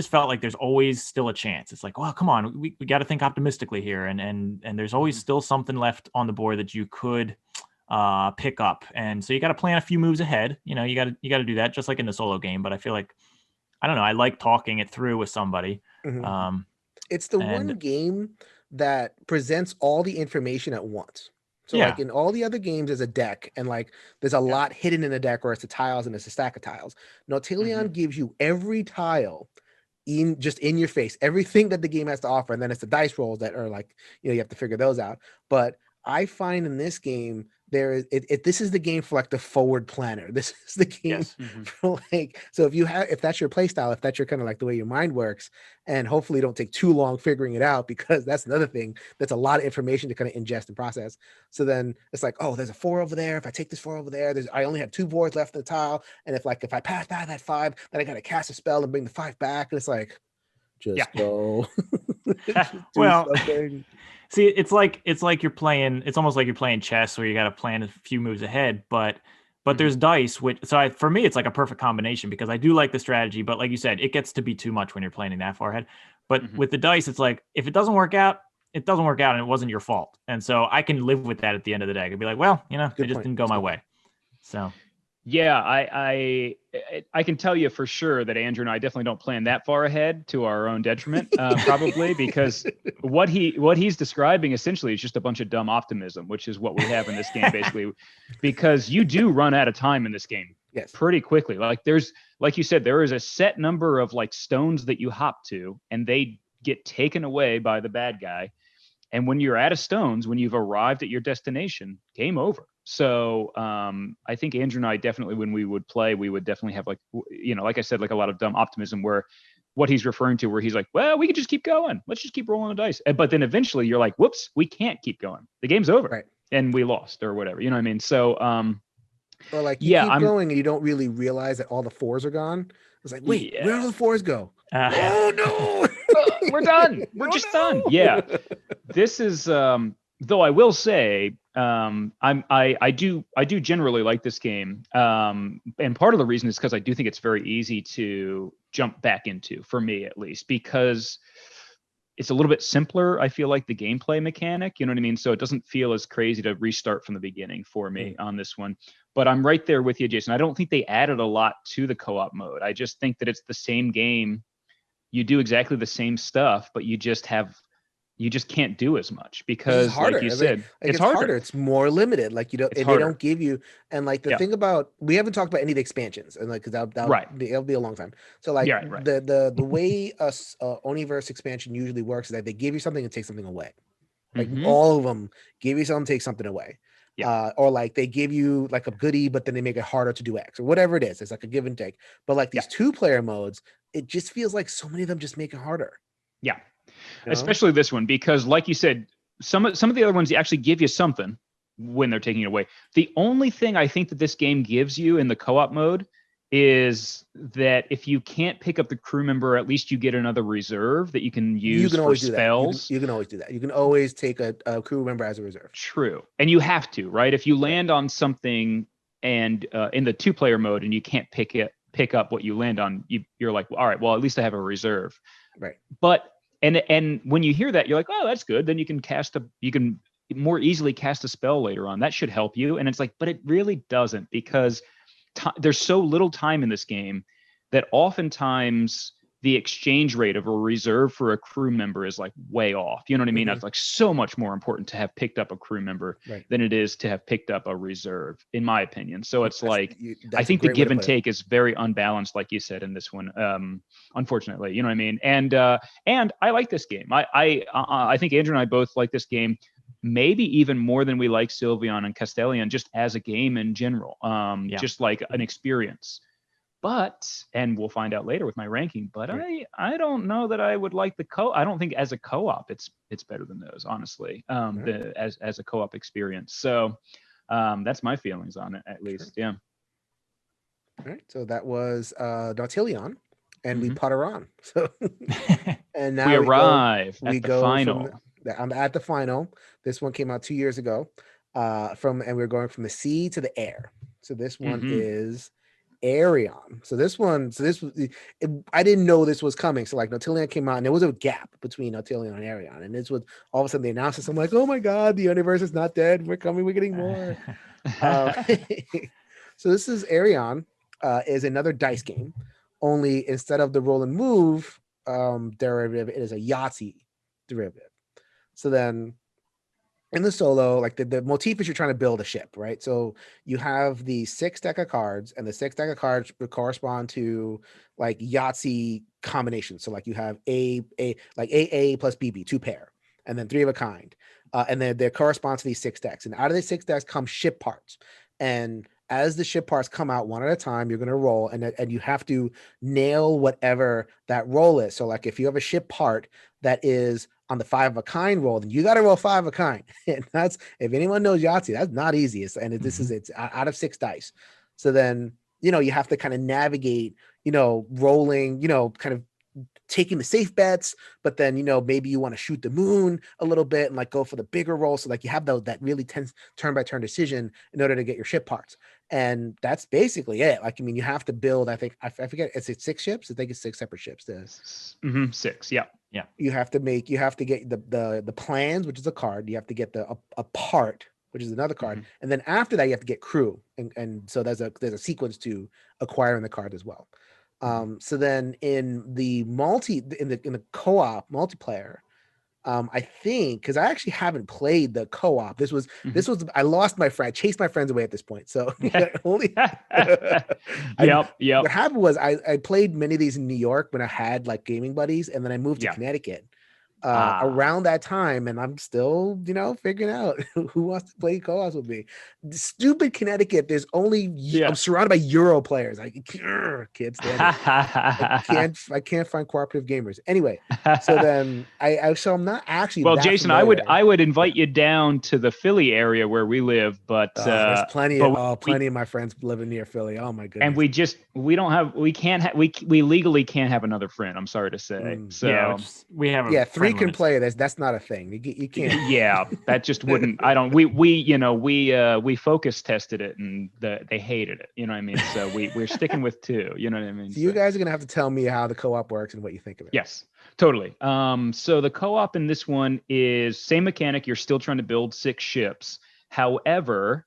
felt like there's always still a chance. It's like, well, come on, we got to think optimistically here. And there's always still something left on the board that you could pick up. And so you got to plan a few moves ahead. You know, you got to do that just like in the solo game. But I feel like, I don't know, I like talking it through with somebody. It's the one game that presents all the information at once. So like in all the other games, there's a deck, and like there's a lot hidden in the deck, or it's the tiles and it's a stack of tiles. Nautilion gives you every tile in your face, everything that the game has to offer, and then it's the dice rolls that are like, you know, you have to figure those out. But I find in this game this is the game for like the forward planner. This is the game for like, so if that's your play style, if that's your kind of like the way your mind works, and hopefully don't take too long figuring it out, because that's another thing, that's a lot of information to kind of ingest and process. So then it's like, oh, there's a 4 over there. If I take this 4 over there, I only have 2 boards left in the tile. And if I pass by that 5, then I got to cast a spell and bring the 5 back. And it's like, just go. Well, see, it's like you're playing. It's almost like you're playing chess, where you got to plan a few moves ahead. But there's dice, for me, it's like a perfect combination, because I do like the strategy. But like you said, it gets to be too much when you're planning that far ahead. But with the dice, it's like, if it doesn't work out, it doesn't work out, and it wasn't your fault. And so I can live with that at the end of the day. I could be like, well, you know, it just didn't go my way. So. Yeah, I can tell you for sure that Andrew and I definitely don't plan that far ahead, to our own detriment, probably, because what he's describing essentially is just a bunch of dumb optimism, which is what we have in this game, basically, because you do run out of time in this game pretty quickly. Like like you said, there is a set number of like stones that you hop to, and they get taken away by the bad guy. And when you're out of stones, when you've arrived at your destination, game over. So I think Andrew and I definitely, when we would play, we would definitely have, like, you know, like I said, like a lot of dumb optimism, where what he's referring to, where he's like, well, we could just keep going. Let's just keep rolling the dice. But then eventually you're like, whoops, we can't keep going. The game's over. Right. And we lost, or whatever. You know what I mean? So, or like you keep going and you don't really realize that all the 4s are gone. It's like, wait, where did all the 4s go? Oh no. We're done. We're just done. Yeah. This is, though I will say, I do generally like this game. And part of the reason is because I do think it's very easy to jump back into, for me at least, because it's a little bit simpler. I feel like the gameplay mechanic, you know what I mean? So it doesn't feel as crazy to restart from the beginning for me on this one. But I'm right there with you, Jason. I don't think they added a lot to the co-op mode. I just think that it's the same game. You do exactly the same stuff, but you just can't do as much, because like you said, it's harder. It's more limited. Like, they don't give you, and like the thing about, we haven't talked about any of the expansions, and like, because that'll be a long time. So like the way a Oniverse expansion usually works is that they give you something and take something away. Like all of them give you something, take something away. Or like they give you like a goodie, but then they make it harder to do X, or whatever it is. It's like a give and take. But like these 2-player modes, it just feels like so many of them just make it harder. Yeah. You know? Especially this one, because like you said, some of the other ones actually give you something when they're taking it away. The only thing I think that this game gives you in the co-op mode is that if you can't pick up the crew member, at least you get another reserve that you can use for spells. You can always do that. You can always take a crew member as a reserve. True. And you have to, right? If you land on something and in the 2-player mode and you can't pick up what you land on, you're like, well, all right, well, at least I have a reserve. Right. But and when you hear that, you're like, oh, that's good. Then you can more easily cast a spell later on. That should help you. And it's like, but it really doesn't, because there's so little time in this game that oftentimes the exchange rate of a reserve for a crew member is like way off. You know what I mean? It's like so much more important to have picked up a crew member than it is to have picked up a reserve, in my opinion. So it's I think the give and take is very unbalanced, like you said, in this one. Unfortunately, you know what I mean? And I like this game. I think Andrew and I both like this game, maybe even more than we like Sylvion and Castellion, just as a game in general, just like an experience. But, and we'll find out later with my ranking, but I don't know that I would like I don't think as a co-op it's better than those, honestly, as a co-op experience. So that's my feelings on it, at least. Yeah. All right. So that was Nautilion, and we putter on. So and now we arrive at the final. I'm at the final. This one came out 2 years ago. And we're going from the sea to the air. So this one is Aerion. I didn't know this was coming. So like Nautilion came out and there was a gap between Nautilion and Aerion. And this was all of a sudden they announced this. I'm like, oh my God, the universe is not dead. We're coming, we're getting more. So this is Aerion, is another dice game. Only instead of the roll and move derivative, it is a Yahtzee derivative. So then in the solo, like the motif is you're trying to build a ship, right? So you have the 6 deck of cards, and the 6 deck of cards correspond to like Yahtzee combinations. So like you have like AA plus BB, 2 pair, and then 3 of a kind. And then they correspond to these 6 decks. And out of the 6 decks come ship parts. And as the ship parts come out one at a time, you're going to roll, and you have to nail whatever that roll is. So like if you have a ship part that is on the 5 of a kind roll, then you got to roll 5 of a kind. And that's, if anyone knows Yahtzee, that's not easy. It's out of 6 dice. So then, you have to kind of navigate, rolling, kind of taking the safe bets, but then, maybe you want to shoot the moon a little bit and like go for the bigger roll. So like you have that really tense turn by turn decision in order to get your ship parts. And that's basically it. Like, I mean, you have to build, I think, I forget, it's 6 ships. I think it's 6 separate ships. 6. Yeah. Yeah. You have to get the plans, which is a card. You have to get a part, which is another card. And then after that, you have to get crew. And so there's a sequence to acquiring the card as well. So then in the co-op multiplayer, I think, because I actually haven't played the co-op. This was I lost my friend, chased my friends away at this point. So only Yep. What happened was I played many of these in New York when I had like gaming buddies, and then I moved to Connecticut around that time, and I'm still, figuring out who wants to play co-ops with me. Stupid Connecticut. There's only I'm surrounded by Euro players. I can't stand it. I can't find cooperative gamers. Anyway, so then so I'm not actually. Well, that Jason, familiar. I would invite you down to the Philly area where we live, but there's plenty of my friends living near Philly. Oh my goodness. And we legally can't have another friend. I'm sorry to say. So we have 3 can play. That's not a thing. You can't. Yeah, that just wouldn't. I don't. We focus tested it and they hated it. You know what I mean? So we're sticking with 2. You know what I mean? So you guys are gonna have to tell me how the co-op works and what you think of it. Yes, totally. So the co-op in this one is same mechanic. You're still trying to build 6 ships. However,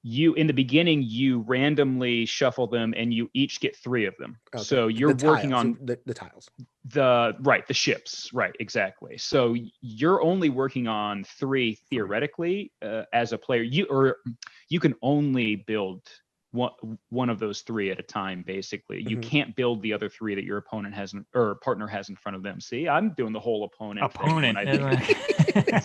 you in the beginning you randomly shuffle them and you each get 3 of them. Okay. So you're working on the tiles. The ships, right, exactly. So you're only working on 3 theoretically as a player. You can only build one of those 3 at a time. Basically, you can't build the other 3 that your opponent hasn't or partner has in front of them. See, I'm doing the whole opponent thing.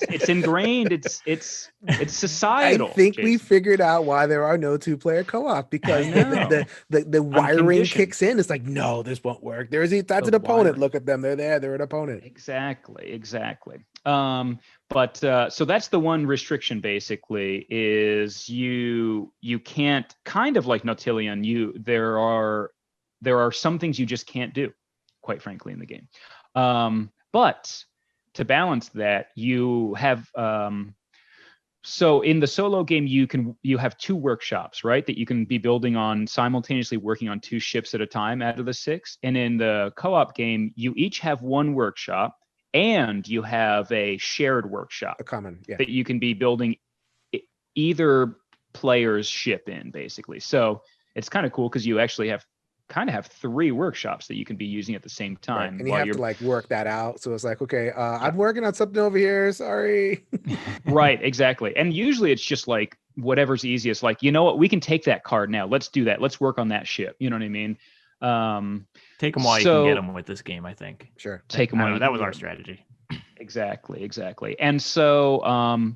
It's ingrained. It's societal. I think Jason. we figured out why there are no 2-player co-op, because the wiring kicks in. It's like, no, this won't work. That's an opponent. Look at them. They're there. They're an opponent. Exactly. But so that's the one restriction basically is you can't, kind of like Nautilion, there are some things you just can't do, quite frankly, in the game. But to balance that, you have so in the solo game you have 2 workshops, right, that you can be building on simultaneously, working on 2 ships at a time out of the 6. And in the co-op game, you each have 1 workshop. And you have a shared workshop, that you can be building either player's ship in, basically. So it's kind of cool because you actually have 3 workshops that you can be using at the same time. Right. And you have to like work that out. So it's like, okay, I'm working on something over here. Sorry. Right, exactly. And usually it's just like whatever's easiest. Like, you know what, we can take that card now. Let's do that. Let's work on that ship. You know what I mean? Take them while you can get them with this game, I think. Sure. Take them while that was our strategy. Exactly. And so,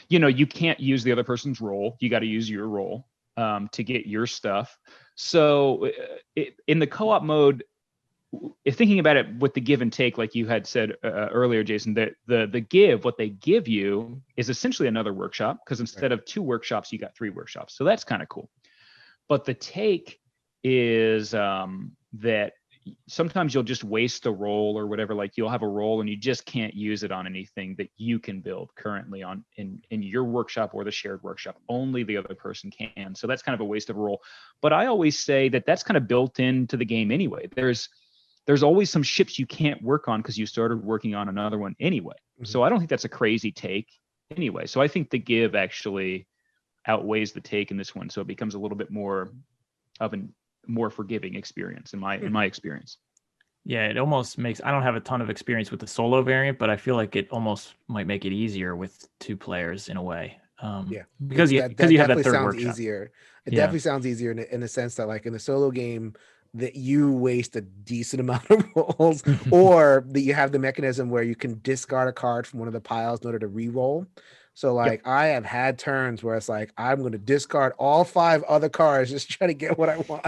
you can't use the other person's roll. You got to use your roll to get your stuff. So in the co-op mode, if thinking about it with the give and take, like you had said earlier, Jason, that what they give you is essentially another workshop, because instead of 2 workshops, you got 3 workshops. So that's kind of cool. But the take is that sometimes you'll just waste a roll or whatever. Like you'll have a roll and you just can't use it on anything that you can build currently on in your workshop or the shared workshop. Only the other person can. So that's kind of a waste of a roll. But I always say that that's kind of built into the game anyway. There's always some ships you can't work on because you started working on another one anyway. Mm-hmm. So I don't think that's a crazy take anyway. So I think the give actually outweighs the take in this one. So it becomes a little bit more of an more forgiving experience in my experience. Yeah, it almost makes, I don't have a ton of experience with the solo variant, but I feel like it almost might make it easier with 2 players in a way. Because you have that third sounds workshop. Easier. It definitely sounds easier in the sense that, like, in the solo game, that you waste a decent amount of rolls, or that you have the mechanism where you can discard a card from one of the piles in order to re-roll. So, like, I have had turns where it's like, I'm going to discard all 5 other cards, just try to get what I want.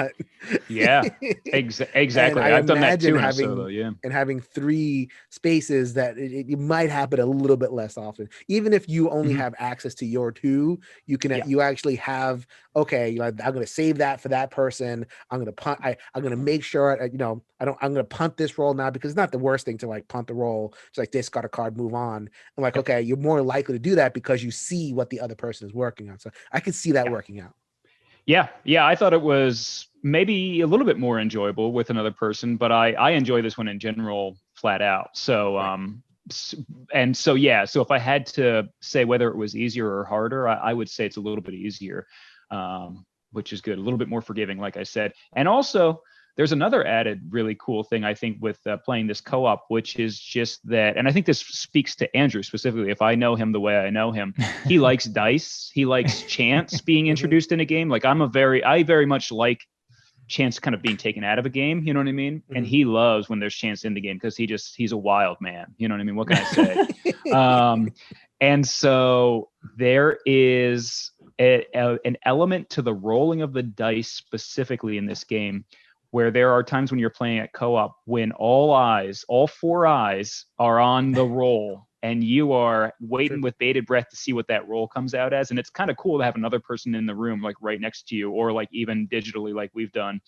Yeah, exactly. I've done that too in a solo, and having 3 spaces that it might happen a little bit less often. Even if you only have access to your 2, you can you actually have, okay, I'm going to save that for that person. I'm going to punt. I'm going to make sure, I'm going to punt this roll now, because it's not the worst thing to, like, punt the roll. It's like, discard a card, move on. I'm like, okay, you're more likely to do that because you see what the other person is working on. So I could see that working out. Yeah. I thought it was maybe a little bit more enjoyable with another person, but I enjoy this one in general flat out. So, so if I had to say whether it was easier or harder, I would say it's a little bit easier, which is good. A little bit more forgiving, like I said. And also, there's another added really cool thing, I think, with playing this co-op, which is just that, and I think this speaks to Andrew specifically. If I know him the way I know him, he likes dice. He likes chance being introduced in a game. Like, I very much like chance kind of being taken out of a game. You know what I mean? And he loves when there's chance in the game because he's a wild man. You know what I mean? What can I say? And so there is an element to the rolling of the dice specifically in this game, where there are times when you're playing at co-op when all 4 eyes are on the roll, and you are waiting with bated breath to see what that roll comes out as. And it's kind of cool to have another person in the room, like right next to you, or like even digitally, like we've done,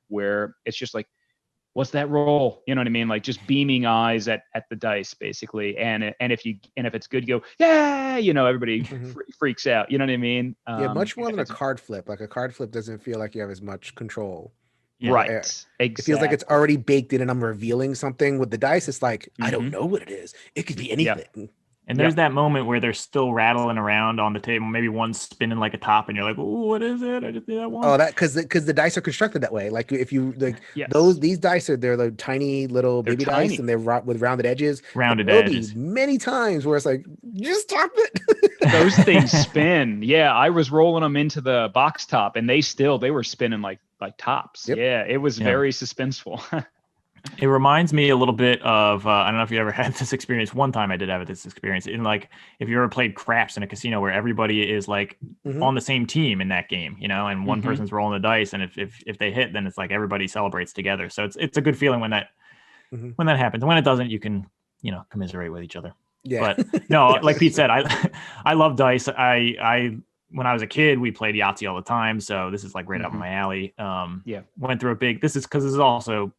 where it's just like, what's that roll? You know what I mean? Like, just beaming eyes at the dice, basically. And if it's good, you go, yeah, everybody freaks out. You know what I mean? Much more than a card flip. Like, a card flip doesn't feel like you have as much control. Right. Exactly. It feels like it's already baked in and I'm revealing something. With the dice, it's like, I don't know what it is. It could be anything. Yeah. And there's that moment where they're still rattling around on the table. Maybe one's spinning like a top, and you're like, "Oh, what is it? I just did that one." Oh, that because the dice are constructed that way. Like, if you like these dice they're like tiny little baby dice, and they're with rounded edges. Many times where it's like, just stop it. Those things spin. Yeah, I was rolling them into the box top, and they were spinning like tops. Yep. Yeah, it was very suspenseful. It reminds me a little bit of I don't know if you ever had this experience. One time I did have this experience in, like, if you ever played craps in a casino where everybody is like on the same team in that game, and one person's rolling the dice, and if they hit, then it's like everybody celebrates together. So it's a good feeling when that happens. And when it doesn't, you can commiserate with each other. Yeah. But no, like Pete said, I love dice. I when I was a kid, we played Yahtzee all the time, so this is like right up my alley. Went through this is also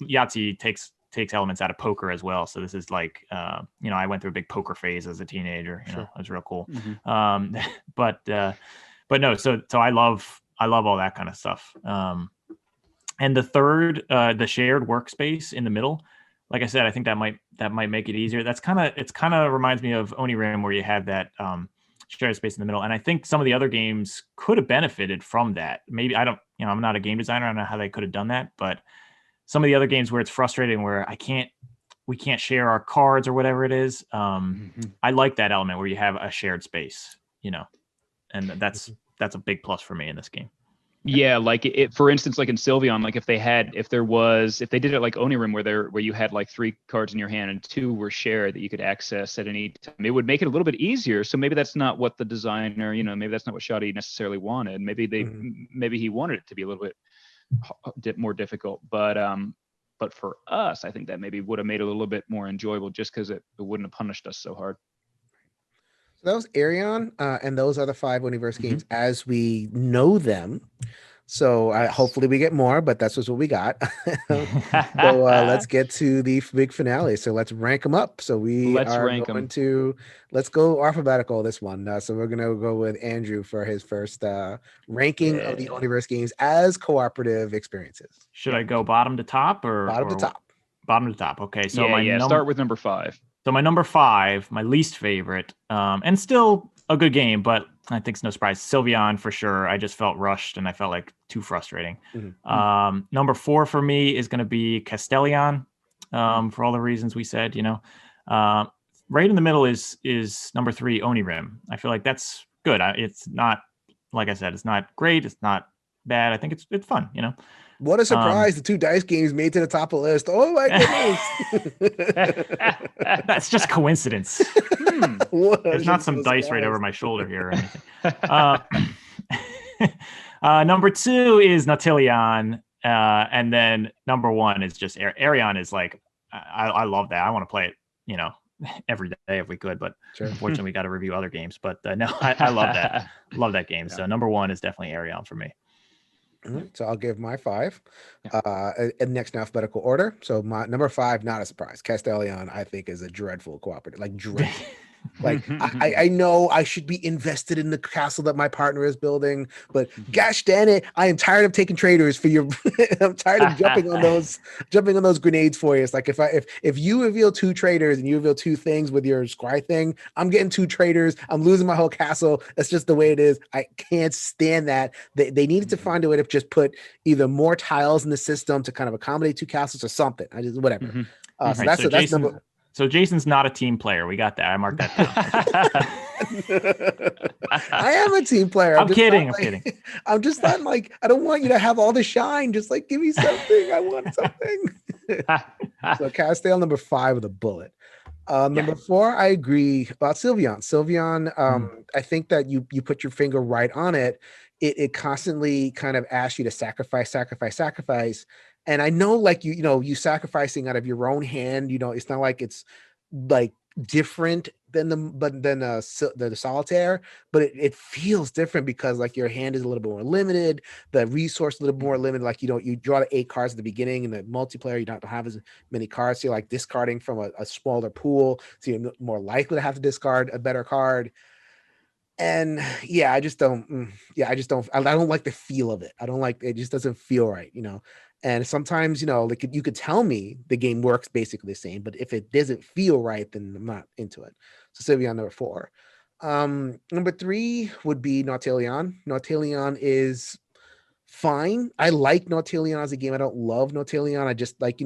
Yahtzee takes elements out of poker as well. So this is like, I went through a big poker phase as a teenager. It was real cool. But no, so I love all that kind of stuff. And the third, the shared workspace in the middle, like I said, I think that might make it easier. It's kind of reminds me of Onirim, where you have that shared space in the middle. And I think some of the other games could have benefited from that. Maybe I'm not a game designer. I don't know how they could have done that, but some of the other games where it's frustrating, where we can't share our cards or whatever it is. I like that element where you have a shared space, and that's a big plus for me in this game. Yeah, like it, for instance, like in Sylvion, like if they did it like Onirim, where you had like 3 cards in your hand and 2 were shared that you could access at any time, it would make it a little bit easier. So maybe that's not what the designer, maybe that's not what Shadi necessarily wanted. Maybe maybe he wanted it to be a little bit more difficult, but for us, I think that maybe would have made it a little bit more enjoyable, just because it wouldn't have punished us so hard. So that was Aerion, and those are the 5 Oniverse games as we know them. So hopefully we get more, but that's just what we got. So let's get to the big finale. So let's rank them up. So Let's rank going them. to, let's go alphabetical this one. So we're going to go with Andrew for his first ranking of the Oniverse games as cooperative experiences. Should I go bottom to top or bottom to top? Bottom to top. Okay. So start with number 5. So my number 5, my least favorite, and still a good game, but I think it's no surprise. Sylvion for sure. I just felt rushed and I felt like too frustrating. Mm-hmm. Number 4 for me is going to be Castellion, for all the reasons we said. Right in the middle is number 3, Onirim. I feel like that's good. It's not, like I said, it's not great. It's not bad. I think it's fun. What a surprise! The 2 dice games made to the top of the list. Oh my goodness! That's just coincidence. There's not some dice right over my shoulder here or anything. Number 2 is Nautilion, and then number 1 is just Aerion. Is like I love that. I want to play it, every day if we could, but unfortunately we got to review other games. But no, I love that. Love that game. Yeah. So number 1 is definitely Aerion for me. So I'll give my 5 in next in alphabetical order. So my number 5, not a surprise. Castellion, I think, is a dreadful cooperative, like dreadful. Like I know I should be invested in the castle that my partner is building, but gosh damn it, I am tired of taking traders for your. I'm tired of jumping on those grenades for you. It's like if you reveal 2 traders and you reveal 2 things with your scry thing, I'm getting 2 traders. I'm losing my whole castle. That's just the way it is. I can't stand that. They needed to find a way to just put either more tiles in the system to kind of accommodate 2 castles or something. I just whatever. So that's number. So Jason's not a team player. We got that. I marked that down. I am a team player. I'm kidding. I'm just not like, I don't want you to have all the shine. Just like, give me something. I want something. So Castellion, number 5 with a bullet. Number 4, I agree about Sylvion. Sylvion, I think that you put your finger right on it. It constantly kind of asks you to sacrifice. And I know, like, you sacrificing out of your own hand, it's not like it's like different than the solitaire, but it feels different because like your hand is a little bit more limited, the resource a little more limited. Like, you draw the 8 cards at the beginning. In the multiplayer, you don't have as many cards. So you're like discarding from a smaller pool. So you're more likely to have to discard a better card. And I don't like the feel of it. I don't like it. Just doesn't feel right, And sometimes, like you could tell me the game works basically the same, but if it doesn't feel right, then I'm not into it. So Sylvion, number 4. Number 3 would be Nautilion. Nautilion is fine. I like Nautilion as a game. I don't love Nautilion. I just like,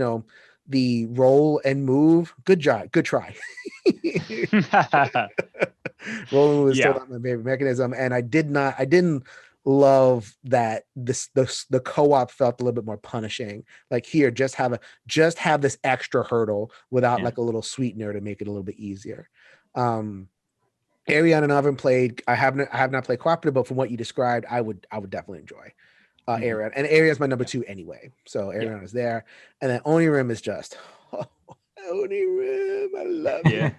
the roll and move. Good job. Good try. Roll and move is still not my favorite mechanism. And I didn't love that the co-op felt a little bit more punishing. Like, here, just have this extra hurdle without like a little sweetener to make it a little bit easier. Aerion and I haven't played. I have not played cooperative, but from what you described, I would definitely enjoy Aerion. And Aerion is my number 2 anyway. So Aerion is there, and then Onirim is just Onirim. I love it.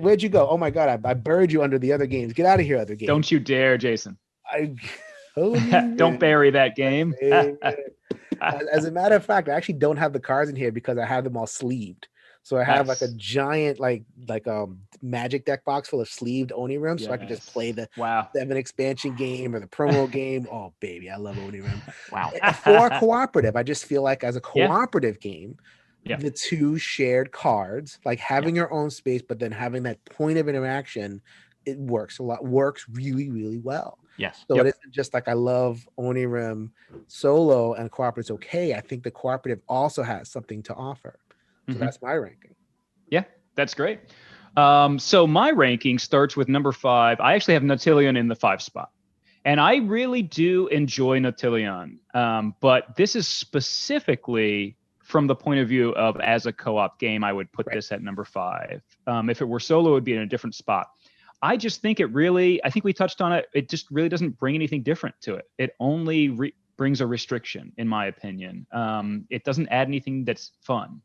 Where'd you go? Oh my god, I buried you under the other games. Get out of here, other games. Don't you dare, Jason. Don't bury that game. As a matter of fact, I actually don't have the cards in here because I have them all sleeved. So I have like a giant like magic deck box full of sleeved Onirim, so I can just play the 7 expansion game or the promo game. Oh baby, I love Onirim. Wow. For cooperative, I just feel like as a cooperative game, the 2 shared cards, like having your own space, but then having that point of interaction, it works really, really well. Yes. So it isn't just like I love Onirim solo and cooperative's okay. I think the cooperative also has something to offer. So that's my ranking. Yeah, that's great. So my ranking starts with number 5. I actually have Nautilion in the 5 spot. And I really do enjoy Nautilion. But this is specifically from the point of view of as a co-op game, I would put this at number 5. If it were solo, it would be in a different spot. I just think I think we touched on it. It just really doesn't bring anything different to it. It only brings a restriction, in my opinion. It doesn't add anything that's fun.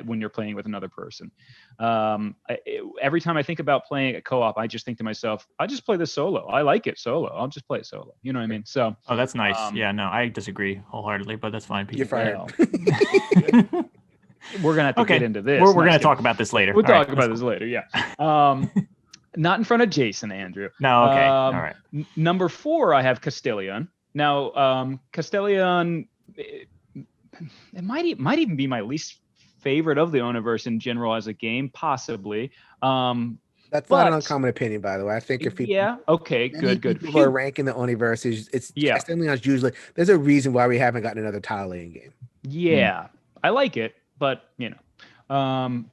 when you're playing with another person. Every time I think about playing a co-op, I just think to myself, I just play this solo. I like it solo. I'll just play it solo. You know what I mean? So. Oh, that's nice. Yeah, no, I disagree wholeheartedly, but that's fine. You're fired. Well, we're gonna have to get into this. We're gonna talk about this later. We'll talk about this later. Yeah. Not in front of Jason, Andrew. No. Okay. All right. Number 4, I have Castellion. Now, Castellion, it might even be my least favorite of the Oniverse in general as a game, possibly. That's not an uncommon opinion, by the way. I think if people, okay, good. People are ranking the Oniverse. It's Castellion's usually. There's a reason why we haven't gotten another tile-laying game. Yeah, I like it, but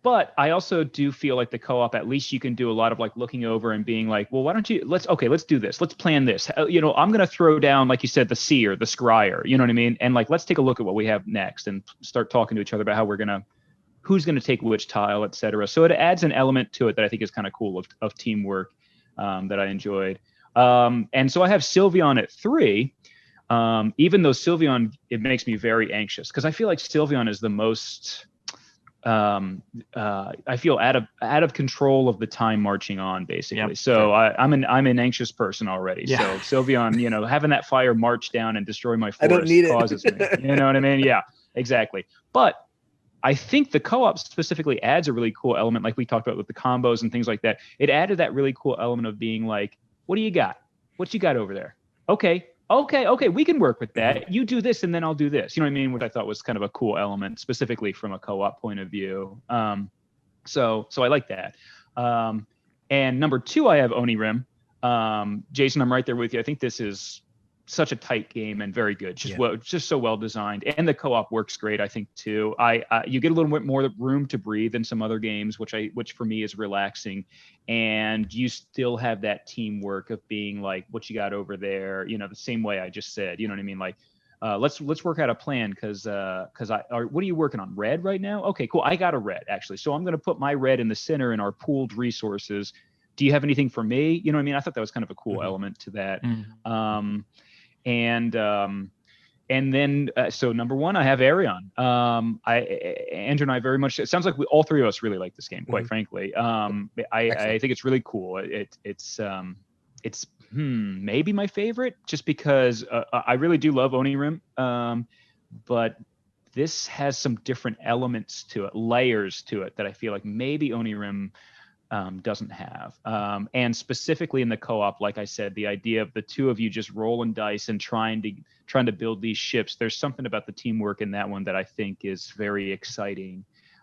but I also do feel like the co-op, at least you can do a lot of like looking over and being like, well, why don't you, let's do this. Let's plan this. I'm going to throw down, like you said, the seer, the scryer, you know what I mean? And like, let's take a look at what we have next and start talking to each other about how who's going to take which tile, et cetera. So it adds an element to it that I think is kind of cool of teamwork that I enjoyed. And so I have Sylvion at 3. Even though Sylvion, it makes me very anxious because I feel like Sylvion is the most, I feel out of control of the time marching on, basically. Yep, so sure. I'm an anxious person already. Yeah. So Sylvion, having that fire march down and destroy my forest causes me. You know what I mean? Yeah, exactly. But I think the co-op specifically adds a really cool element, like we talked about with the combos and things like that. It added that really cool element of being like, what do you got? What you got over there? Okay, we can work with that. You do this and then I'll do this. You know what I mean? Which I thought was kind of a cool element, specifically from a co-op point of view. So I like that. And number 2, I have Onirim. Jason, I'm right there with you. I think this is such a tight game and very good. Just so well designed, and the co-op works great, I think, too. You get a little bit more room to breathe than some other games, which for me is relaxing, and you still have that teamwork of being like, what you got over there, the same way I just said. You know what I mean? Like, let's work out a plan because what are you working on? Red right now? Okay, cool. I got a red actually, so I'm going to put my red in the center in our pooled resources. Do you have anything for me? You know what I mean? I thought that was kind of a cool element to that. And then so number 1, I have Aerion. Andrew and I very much. It sounds like all 3 of us really like this game, quite frankly. I think it's really cool. It's maybe my favorite, just because I really do love Onirim. But this has some different elements to it, layers to it that I feel like maybe Onirim doesn't have. And specifically in the co-op, like I said, the idea of the 2 of you just rolling dice and trying to build these ships. There's something about the teamwork in that one that I think is very exciting.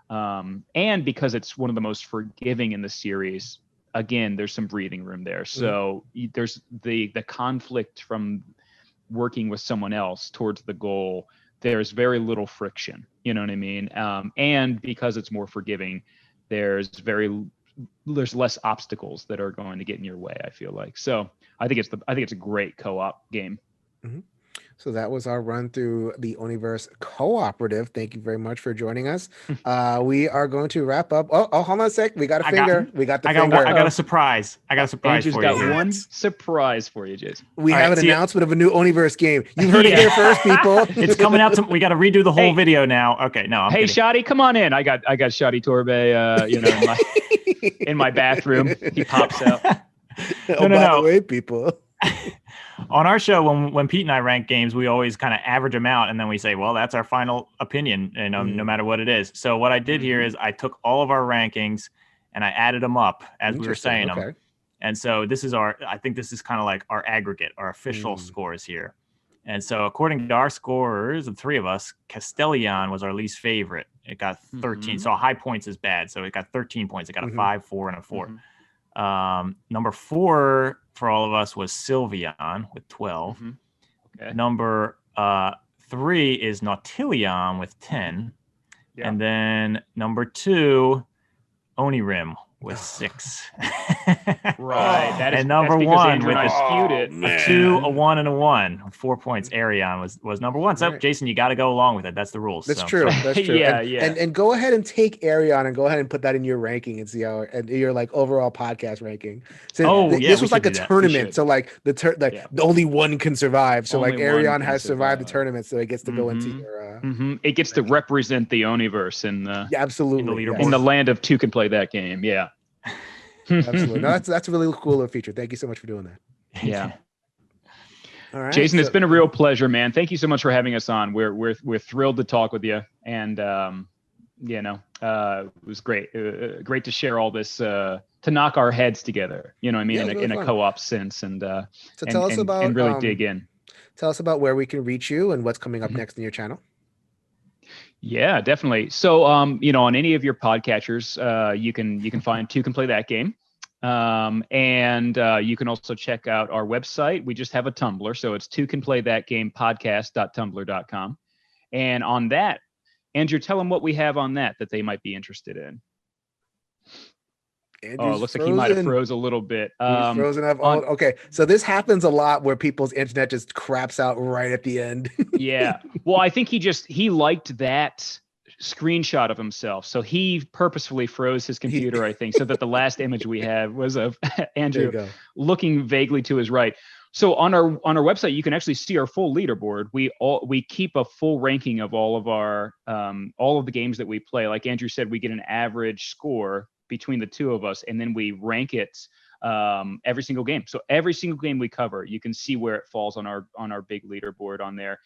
And because it's one of the most forgiving in the series, again, there's some breathing room there. So there's the conflict from working with someone else towards the goal. There's very little friction. You know what I mean? And because it's more forgiving, there's less obstacles that are going to get in your way, I feel like. So I think it's a great co-op game. Mm-hmm. So that was our run through the Oniverse Cooperative. Thank you very much for joining us. We are going to wrap up. Oh, hold on a sec. We got a finger. I got a surprise. Andrew's for got you. One surprise for you, Jason. We have an announcement of a new Oniverse game. You heard it here first, people. It's coming out. We got to redo the whole video now. Okay, no. I'm kidding. Shoddy, come on in. I got Shoddy Torbe. In my bathroom. He pops out. By the way, people. On our show, when Pete and I rank games, we always kind of average them out, and then we say, well, that's our final opinion, no matter what it is. So what I did here is I took all of our rankings and I added them up as we were saying them. And so I think this is kind of like our aggregate, our official scores here. And so according to our scores, the 3 of us, Castellion was our least favorite. It got 13. So high points is bad. So it got 13 points. It got a 5, 4, and a 4. Number 4 for all of us was Sylvion with 12. Okay. Number 3 is Nautilion with 10. Yeah. And then number 2, Onirim with 6. Right. And number that's 1 Andrew with and I skewed it. a 2, a 1, and a 1. 4 points. Aerion was number 1. So Right. Jason, you got to go along with it. That's the rules. That's so. true. That's true. Yeah, and go ahead and take Aerion and go ahead and put that in your ranking and see how and your like overall podcast ranking. So this was like a tournament. So like only one can survive. So like Aerion has survived the tournament, so it gets to go into your. It gets to represent the Oniverse in the absolutely in the land of 2 can play that game. Yeah. Absolutely. No, that's a really cool little feature. Thank you so much for doing that. Yeah. All right, Jason, it's been a real pleasure, man. Thank you so much for having us on. We're thrilled to talk with you, and it was great. Great to share all this to knock our heads together. You know what I mean? In a co-op sense, and tell us about and really dig in. Tell us about where we can reach you and what's coming up next in your channel. Yeah, definitely. So, on any of your podcatchers, you can find 2 Can Play That Game. And you can also check out our website. We just have a Tumblr. So it's 2canplaythatgamepodcast.tumblr.com. And on that, Andrew, tell them what we have on that they might be interested in. Andrew's it looks like he might have froze a little bit. He's frozen up. Okay, so this happens a lot where people's internet just craps out right at the end. Yeah. Well, I think he liked that screenshot of himself, so he purposefully froze his computer, I think, so that the last image we have was of Andrew looking vaguely to his right. So on our website, you can actually see our full leaderboard. We keep a full ranking of all of our all of the games that we play. Like Andrew said, we get an average score between the two of us, and then we rank it every single game. So every single game we cover, you can see where it falls on our big leaderboard on there.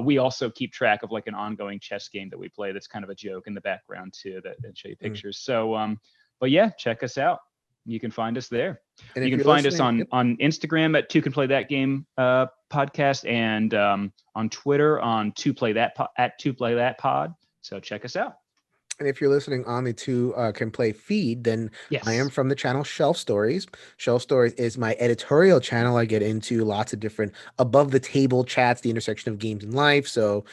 We also keep track of like an ongoing chess game that we play that's kind of a joke in the background too, that show you pictures. So but yeah, check us out. You can find us there. And you can find us on Instagram at 2 Can Play That Game podcast, and on Twitter on 2 Play That at 2 Play That Pod. So check us out. And if you're listening on the 2 Can Play feed, then yes. I am from the channel Shelf Stories. Shelf Stories is my editorial channel. I get into lots of different above the table chats, the intersection of games and life. So,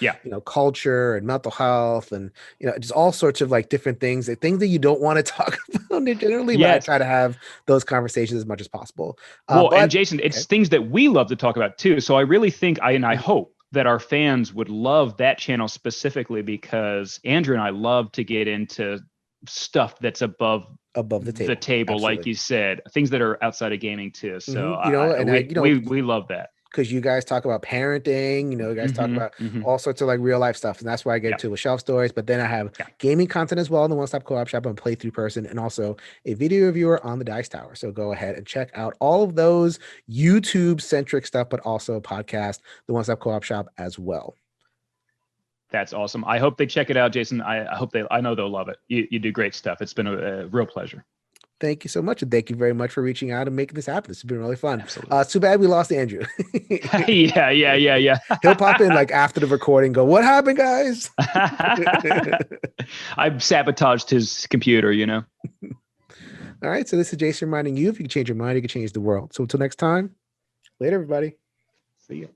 culture and mental health and, just all sorts of like different things that you don't want to talk about generally, but I try to have those conversations as much as possible. And Jason, it's things that we love to talk about too. So I really think I hope that our fans would love that channel specifically, because Andrew and I love to get into stuff that's above the table, like you said, things that are outside of gaming too. So we love that. Because you guys talk about parenting, you guys talk about all sorts of like real life stuff. And that's why I get to with Shelf Stories. But then I have gaming content as well in the One Stop Co-op Shop. I'm a playthrough person, and also a video reviewer on the Dice Tower. So go ahead and check out all of those YouTube centric stuff, but also a podcast, the One Stop Co-op Shop as well. That's awesome. I hope they check it out, Jason. I know they'll love it. You do great stuff. It's been a real pleasure. Thank you so much. And thank you very much for reaching out and making this happen. This has been really fun. It's too bad we lost Andrew. Yeah. He'll pop in like after the recording, go, what happened, guys? I've sabotaged his computer, All right. So this is Jason reminding you, if you can change your mind, you can change the world. So until next time, later, everybody. See you.